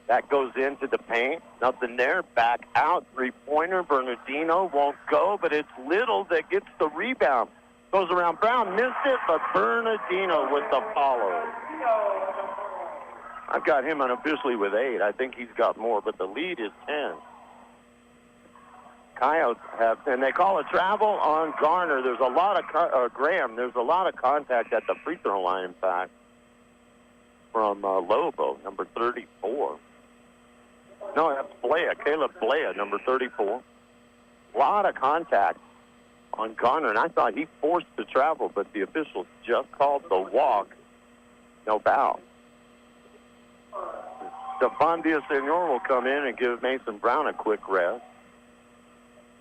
That goes into the paint. Nothing there. Back out. Three-pointer. Bernardino won't go, but it's Little that gets the rebound. Goes around Brown. Missed it, but Bernardino with the follow. I've got him unofficially with 8. I think he's got more, but the lead is 10. Coyotes have, and they call a travel on Garner. There's a lot of, Graham, there's a lot of contact at the free throw line, in fact, from Lobo, number 34. No, that's Blea, Caleb Blea, number 34. A lot of contact on Garner, and I thought he forced the travel, but the officials just called the walk. No foul. Stephon Villasenor will come in and give Mason Brown a quick rest.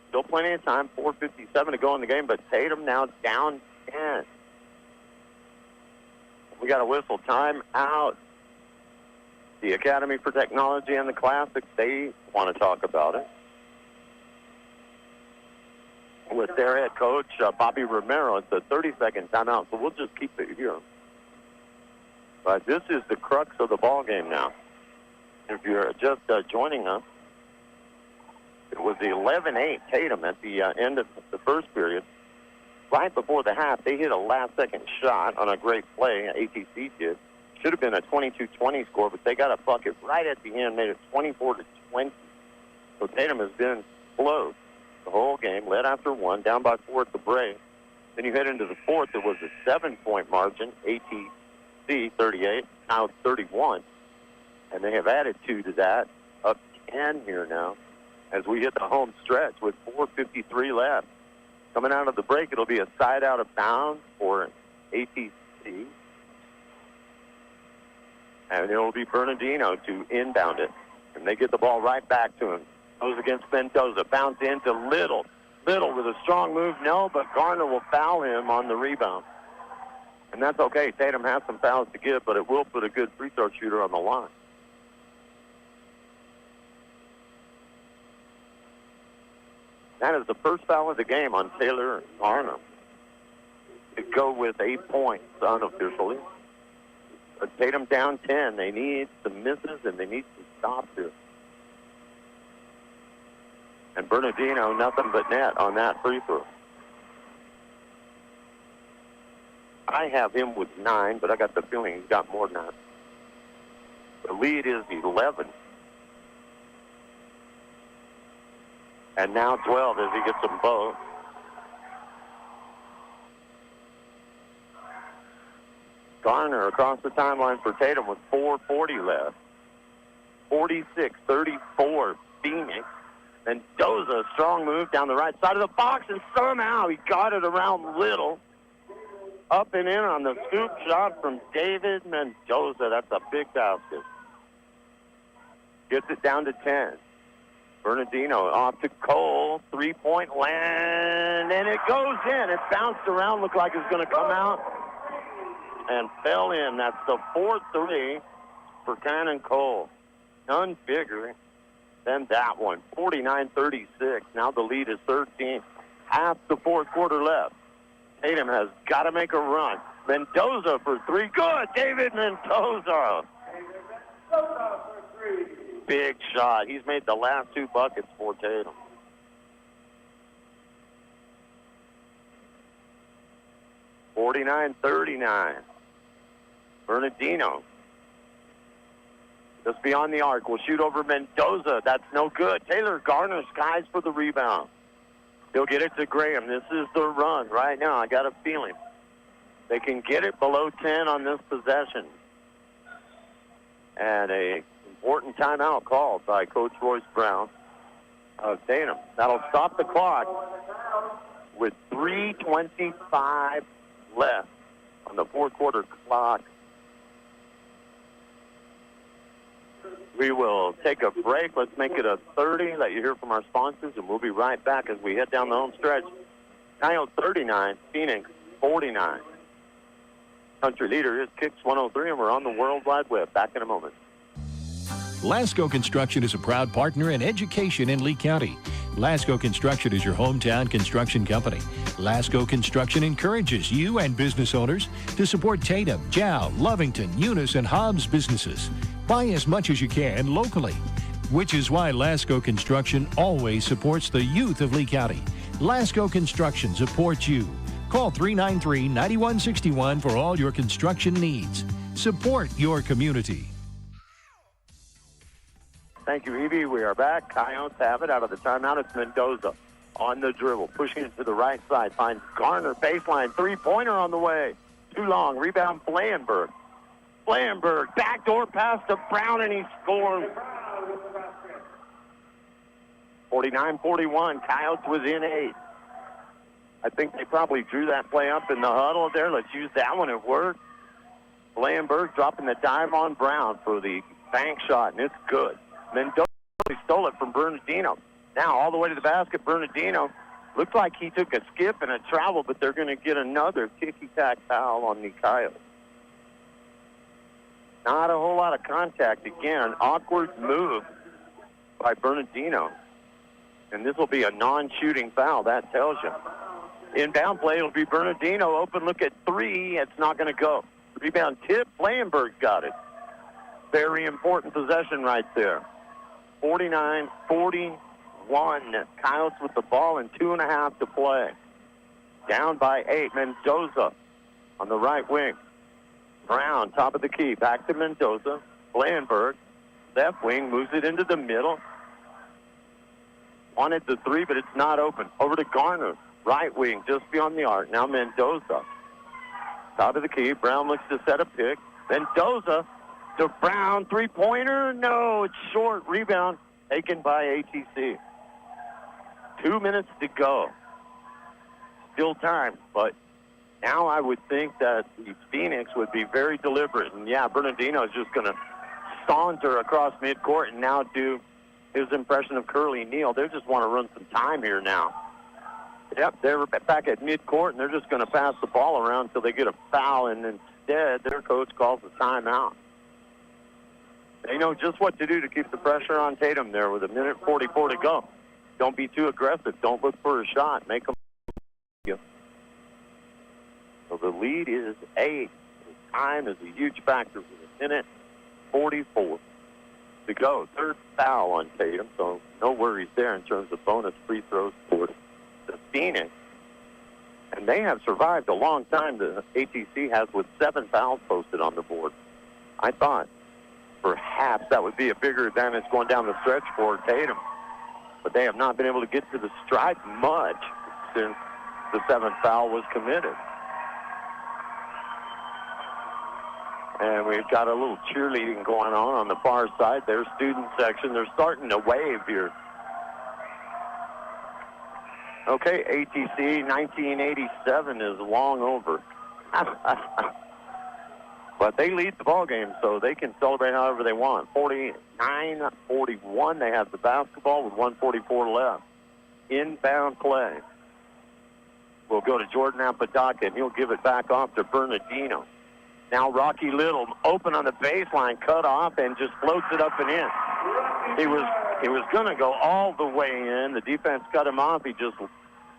Still plenty of time, 4:57 to go in the game, but Tatum now down 10. We got a whistle. Time out. The Academy for Technology and the Classics, they want to talk about it with their head coach, Bobby Romero. It's a 30-second timeout, so we'll just keep it here. But this is the crux of the ball game now. If you're just joining us, it was 11-8 Tatum at the end of the first period. Right before the half, they hit a last-second shot on a great play. ATC did. Should have been a 22-20 score, but they got a bucket right at the end, made it 24-20. So Tatum has been close the whole game, led after 1, down by 4 at the break. Then you head into the fourth. There was a 7-point margin, ATC 38, now 31. And they have added 2 to that, up 10 here now, as we hit the home stretch with 4:53 left. Coming out of the break, it'll be a side out of bounds for ATC. And it'll be Bernardino to inbound it. And they get the ball right back to him. Goes against Mendoza. Bounce into Little. Little with a strong move. No, but Garner will foul him on the rebound. And that's okay. Tatum has some fouls to give, but it will put a good free throw shooter on the line. That is the first foul of the game on Taylor Garner. To go with 8 points unofficially. But Tatum down 10. They need some misses, and they need some stops here. And Bernardino, nothing but net on that free throw. I have him with 9, but I got the feeling he's got more than that. The lead is 11. And now 12 as he gets them both. Garner across the timeline for Tatum with 4:40 left. 46-34 Phoenix. Mendoza, strong move down the right side of the box, and somehow he got it around Little. Up and in on the scoop shot from David Mendoza. That's a big basket. Gets it down to 10. Bernardino off to Cole. 3-point land, and it goes in. It bounced around, looked like it was going to come out, and fell in. That's the 4-3 for Cannon Cole. None bigger than that one. 49-36. Now the lead is 13. Half the fourth quarter left. Tatum has got to make a run. Mendoza for 3. Good. David Mendoza. Big shot. He's made the last 2 buckets for Tatum. (49-39). Bernardino. Just beyond the arc. Will shoot over Mendoza. That's no good. Taylor Garner skies for the rebound. He'll get it to Graham. This is the run right now. I got a feeling they can get it below 10 on this possession. And a important timeout called by Coach Royce Brown of Tatum. That'll stop the clock with 3:25 left on the fourth quarter clock. We will take a break. Let's make it a 30. Let you hear from our sponsors, and we'll be right back as we head down the home stretch. Coyotes 39, Phoenix 49. Country leader is Kicks 103, and we're on the World Wide Web. Back in a moment. Lasco Construction is a proud partner in education in Lee County. Lasco Construction is your hometown construction company. Lasco Construction encourages you and business owners to support Tatum, Jow, Lovington, Eunice, and Hobbs businesses. Buy as much as you can locally, which is why Lasco Construction always supports the youth of Lee County. Lasco Construction supports you. Call 393-9161 for all your construction needs. Support your community. Thank you, Evie. We are back. Coyotes have it out of the timeout. It's Mendoza on the dribble, pushing it to the right side. Finds Garner, baseline, 3-pointer on the way. Too long. Rebound, Blanberg. Blanberg, backdoor pass to Brown, and he scores. 49-41. Coyotes within 8. I think they probably drew that play up in the huddle there. Let's use that one at work. Blanberg dropping the dive on Brown for the bank shot, and it's good. Mendoza stole it from Bernardino. Now all the way to the basket. Bernardino looked like he took a skip and a travel, but they're going to get another ticky-tack foul on the Coyotes. Not a whole lot of contact. Again, an awkward move by Bernardino. And this will be a non-shooting foul, that tells you. Inbound play will be Bernardino. Open look at 3. It's not going to go. Rebound tip. Blanberg got it. Very important possession right there. 49-41. Coyotes with the ball and 2.5 to play. Down by 8. Mendoza on the right wing. Brown, top of the key. Back to Mendoza. Blanberg, left wing, moves it into the middle. Wanted the 3, but it's not open. Over to Garner. Right wing, just beyond the arc. Now Mendoza. Top of the key. Brown looks to set a pick. Mendoza to Brown. 3-pointer. No, it's short. Rebound taken by ATC. 2 minutes to go. Still time, but now I would think that the Phoenix would be very deliberate. And, yeah, Bernardino is just going to saunter across midcourt and now do his impression of Curly Neal. They just want to run some time here now. Yep, they're back at midcourt, and they're just going to pass the ball around until they get a foul, and instead their coach calls a timeout. They know just what to do to keep the pressure on Tatum there with 1:44 to go. Don't be too aggressive. Don't look for a shot. Make them. So the lead is 8. Time is a huge factor with 1:44 to go. Third foul on Tatum, so no worries there in terms of bonus free throws for the Phoenix. And they have survived a long time. The ATC has with 7 fouls posted on the board. I thought perhaps that would be a bigger advantage going down the stretch for Tatum. But they have not been able to get to the stripe much since the 7th foul was committed. And we've got a little cheerleading going on the far side. Their student section, they're starting to wave here. Okay, ATC 1987 is long over. But they lead the ball game, so they can celebrate however they want. 49-41, they have the basketball with 1:44 left. Inbound play. We'll go to Jordan Apodaca, and he'll give it back off to Bernardino. Now Rocky Little open on the baseline, cut off, and just floats it up and in. He was going to go all the way in. The defense cut him off. He just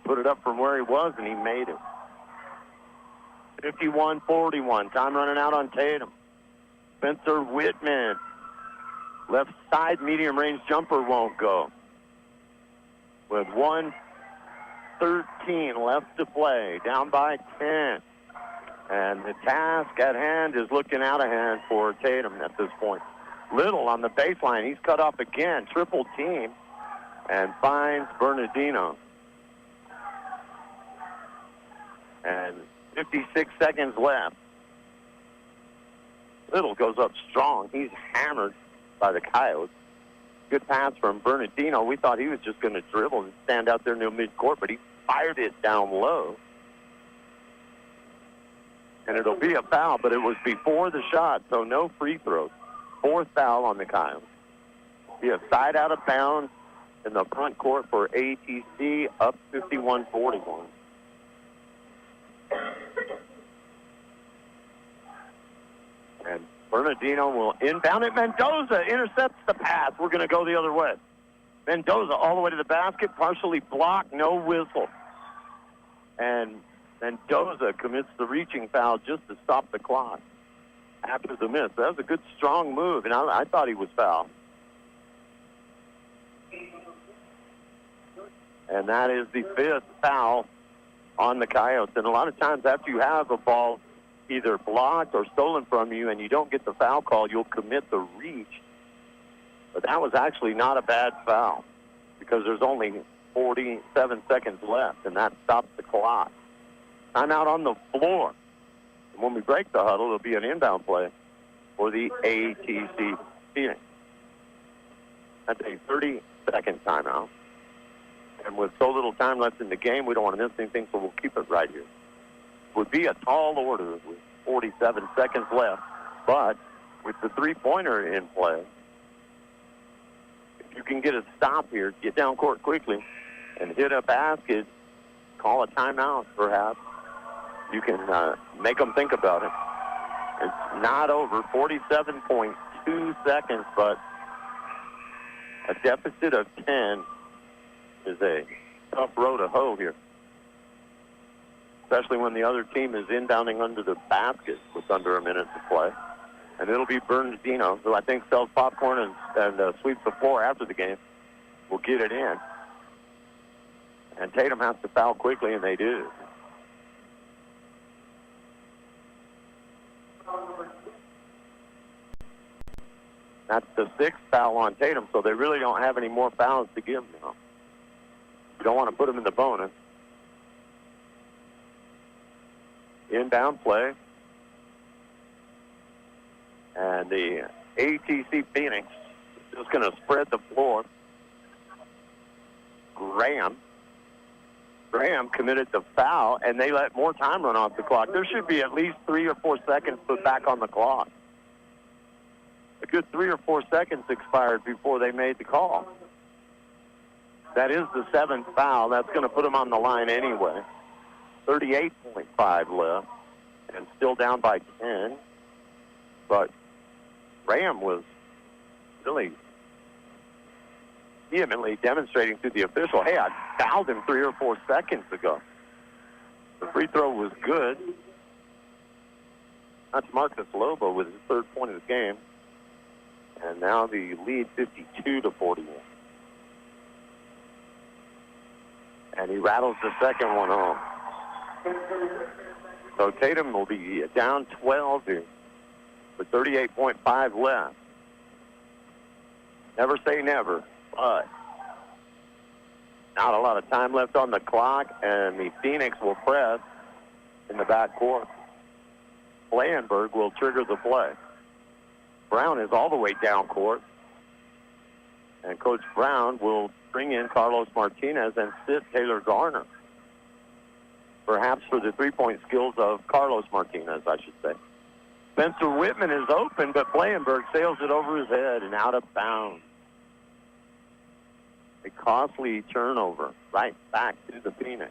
put it up from where he was, and he made it. 51-41. Time running out on Tatum. Spencer Whitman. Left side medium range jumper won't go. With 1:13 left to play. Down by 10. And the task at hand is looking out of hand for Tatum at this point. Little on the baseline. He's cut off again. Triple team. And finds Bernardino. And 56 seconds left. Little goes up strong. He's hammered by the Coyotes. Good pass from Bernardino. We thought he was just going to dribble and stand out there near midcourt, but he fired it down low. And it'll be a foul, but it was before the shot, so no free throws. 4th foul on the Coyotes. Be a side out of bounds in the front court for ATC, up 51-41. And Bernardino will inbound it. Mendoza intercepts the pass. We're going to go the other way. Mendoza all the way to the basket, partially blocked, no whistle. And Mendoza commits the reaching foul just to stop the clock after the miss. That was a good, strong move, and I thought he was fouled. And that is the 5th foul on the Coyotes. And a lot of times after you have a ball either blocked or stolen from you and you don't get the foul call, you'll commit the reach. But that was actually not a bad foul because there's only 47 seconds left, and that stops the clock. Timeout on the floor. And when we break the huddle, it'll be an inbound play for the ATC Phoenix. That's a 30-second timeout. And with so little time left in the game, we don't want to miss anything, so we'll keep it right here. Would be a tall order with 47 seconds left. But with the three-pointer in play, if you can get a stop here, get down court quickly, and hit a basket, call a timeout perhaps, you can make them think about it. It's not over. 47.2 seconds, but a deficit of 10 is a tough row to hoe here, especially when the other team is inbounding under the basket with under a minute to play. And it'll be Bernardino, who I think sells popcorn and sweeps the floor after the game, will get it in. And Tatum has to foul quickly, and they do. That's the 6th foul on Tatum, so they really don't have any more fouls to give now. You don't want to put them in the bonus. Inbound play. And the ATC Phoenix is just going to spread the floor. Graham committed the foul, and they let more time run off the clock. There should be at least 3 or 4 seconds put back on the clock. A good 3 or 4 seconds expired before they made the call. That is the 7th foul. That's going to put them on the line anyway. 38.5 left, and still down by 10. But Graham was really vehemently demonstrating to the official, hey, I fouled him 3 or 4 seconds ago. The free throw was good. That's Marcus Lobo with his 3rd point of the game. And now the lead 52-41. And he rattles the second one home. So Tatum will be down 12 here with 38.5 left. Never say never, but not a lot of time left on the clock, and the Phoenix will press in the backcourt. Blandenberg will trigger the play. Brown is all the way down court, and Coach Brown will bring in Carlos Martinez and sit Taylor Garner. Perhaps for the three-point skills of Carlos Martinez, I should say. Spencer Whitman is open, but Blandenberg sails it over his head and out of bounds. A costly turnover right back to the Phoenix.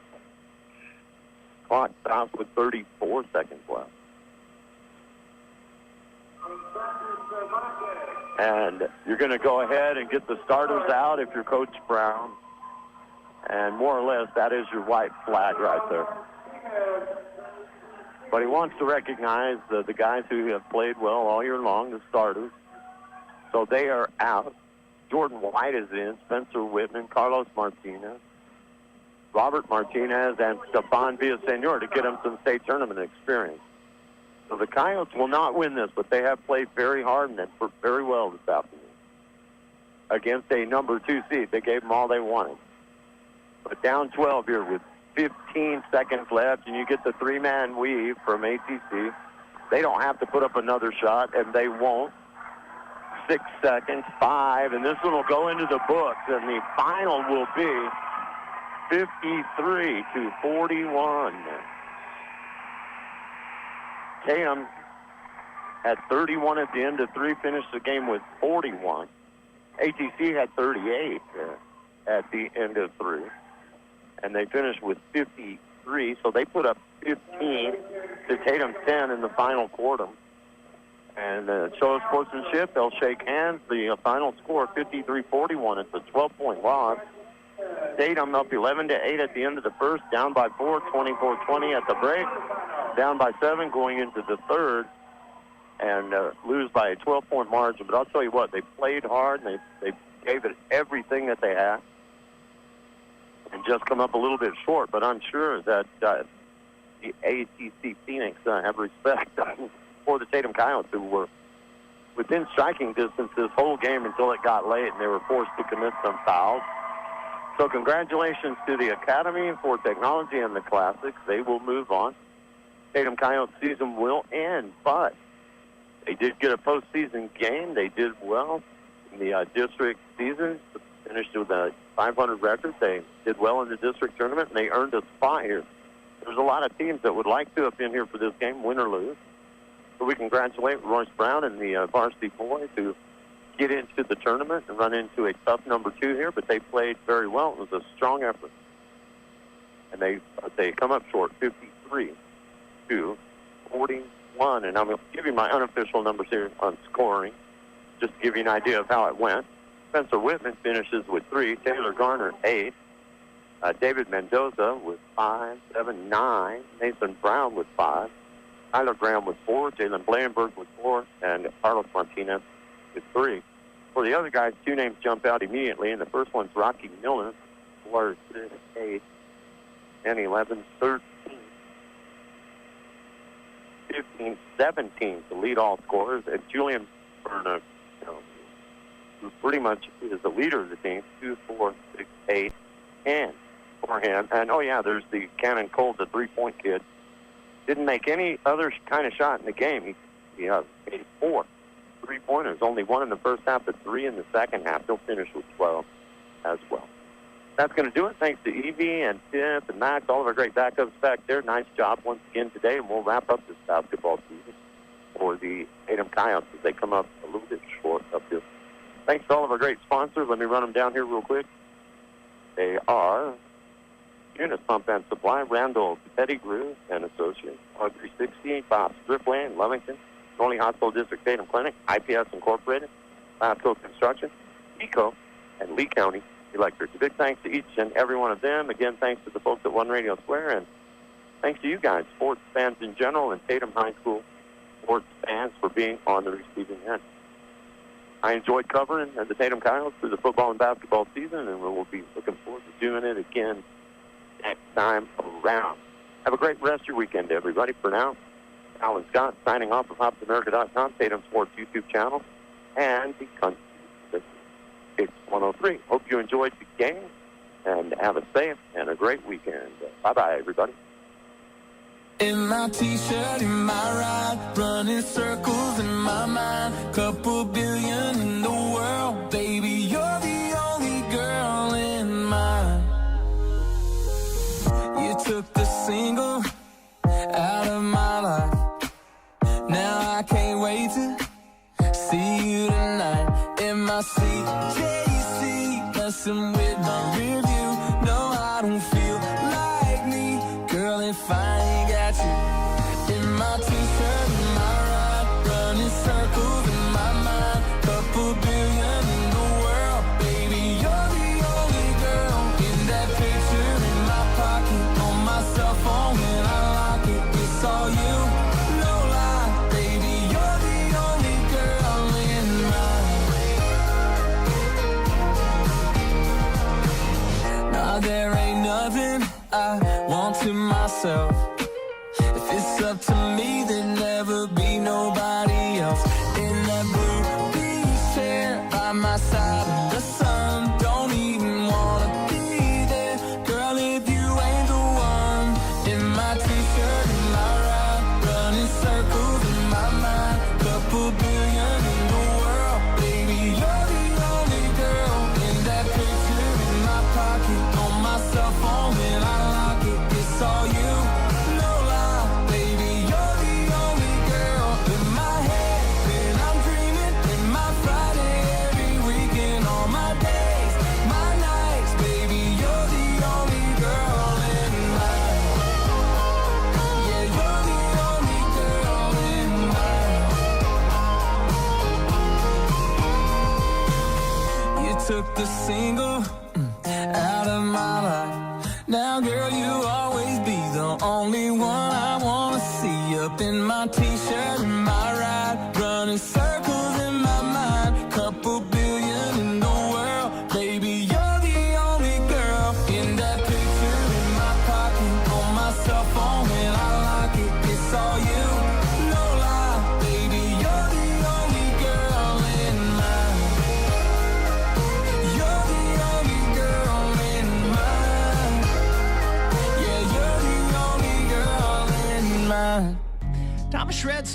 Clock stops with 34 seconds left. And you're going to go ahead and get the starters out if you're Coach Brown. And more or less, that is your white flag right there. But he wants to recognize the guys who have played well all year long, the starters. So they are out. Jordan White is in, Spencer Whitman, Carlos Martinez, Robert Martinez, and Stephon Villasenor to get them some state tournament experience. So the Coyotes will not win this, but they have played very hard and they've worked very well this afternoon against a number 2 seed. They gave them all they wanted. But down 12 here with 15 seconds left, and you get the 3-man weave from ATC. They don't have to put up another shot, and they won't. 6 seconds, 5, and this one will go into the books, and the final will be 53-41. Tatum had 31 at the end of 3, finished the game with 41. ATC had 38 at the end of 3, and they finished with 53, so they put up 15 to Tatum 10 in the final quarter. And show of sportsmanship, they'll shake hands. The final score, 53-41. It's a 12-point loss. Tatum up 11-8 at the end of the first, down by 4, 24-20 at the break, down by 7 going into the third, and lose by a 12-point margin. But I'll tell you what, they played hard, and they gave it everything that they had, and just come up a little bit short. But I'm sure that the ATC Phoenix have respect for the Tatum Coyotes, who were within striking distance this whole game until it got late, and they were forced to commit some fouls. So congratulations to the Academy for Technology and the Classics. They will move on. Tatum Coyotes season will end, but they did get a postseason game. They did well in the district season, finished with a 500 record. They did well in the district tournament, and they earned a spot here. There's a lot of teams that would like to have been here for this game, win or lose. So we congratulate Royce Brown and the varsity boys who get into the tournament and run into a tough number 2 here, but they played very well. It was a strong effort. And they come up short, 53-41. And I'm going to give you my unofficial numbers here on scoring, just to give you an idea of how it went. Spencer Whitman finishes with 3, Taylor Garner 8, David Mendoza with 5, 7, 9, Nathan Brown with 5, Tyler Graham with 4, Jalen Blandenberg with 4, and Carlos Martinez with 3. For the other guys, 2 names jump out immediately, and the first one's Rocky Miller, 4, 6, 8, 10, 11, 13, 15, 17 to lead all scorers, and Julian Berna, who pretty much is the leader of the team, 2, 4, 6, 8, 10 for him. And, there's the Cannon Cole, the 3-point kid. Didn't make any other kind of shot in the game. He made 4 3-pointers, only 1 in the first half, but 3 in the second half. He'll finish with 12 as well. That's going to do it. Thanks to Evie and Tip and Max, all of our great backups back there. Nice job once again today, and we'll wrap up this basketball season for the Tatum Coyotes as they come up a little bit short up here. Thanks to all of our great sponsors. Let me run them down here real quick. They are Eunice Pump and Supply, Randall Pettigrew and Associates, R360, Bob Stripway in Lovington, Norley Hospital District Tatum Clinic, IPS Incorporated, Lasco Construction, ECO, and Lee County Electric. A big thanks to each and every one of them. Again, thanks to the folks at One Radio Square, and thanks to you guys, sports fans in general, and Tatum High School sports fans for being on the receiving end. I enjoyed covering the Tatum Coyotes through the football and basketball season, and we'll be looking forward to doing it again next time around. Have a great rest of your weekend, everybody. For now, Alan Scott signing off of HopsAmerica.com, Tatum Sports YouTube channel, and the Country 103. Hope you enjoyed the game, and have a safe and a great weekend. Bye-bye, everybody. In my t-shirt, in my ride, running circles in my mind, couple billion in the world, baby, you're the only girl in mine. You took the single out of my life, now I can't wait to see you tonight. In my CJC, messing with my rear view, no, I don't feel like me, girl, if I ain't got you. In my t-shirt, in my ride, running circles in my mind, couple billion in the world, baby, you're the only girl. In that picture in my pocket, on my cell phone when I lock it, it's all you, no lie, baby, you're the only girl in mine. Now there ain't nothing I want to myself. If it's up to me, there'd never be nobody else. In that blue beach chair by my side in the sun, don't even wanna be there, girl, if you ain't the one. In my t-shirt, in my ride, running circles in my mind, couple billion in the world, baby, you're the only girl. In that picture in my pocket, on my cell phone when I lock it, it's all you, no lie, baby, you're the only girl. In my head, when I'm dreaming, in my Friday, every weekend, all my days, my nights, baby, you're the only girl in mine. Yeah, you're the only girl in mine. You took the single out of my life, now girl, you always be the only one I wanna see. Up in my t-shirt, in my ride, running circles in my mind, couple billion in the world, baby, you're the only girl. In that picture in my pocket, on my cell phone when I lock it, it's all you, no lie, baby, you're the only girl in mine. You're the only girl in mine. Yeah, you're the only girl in mine. Thomas Shred's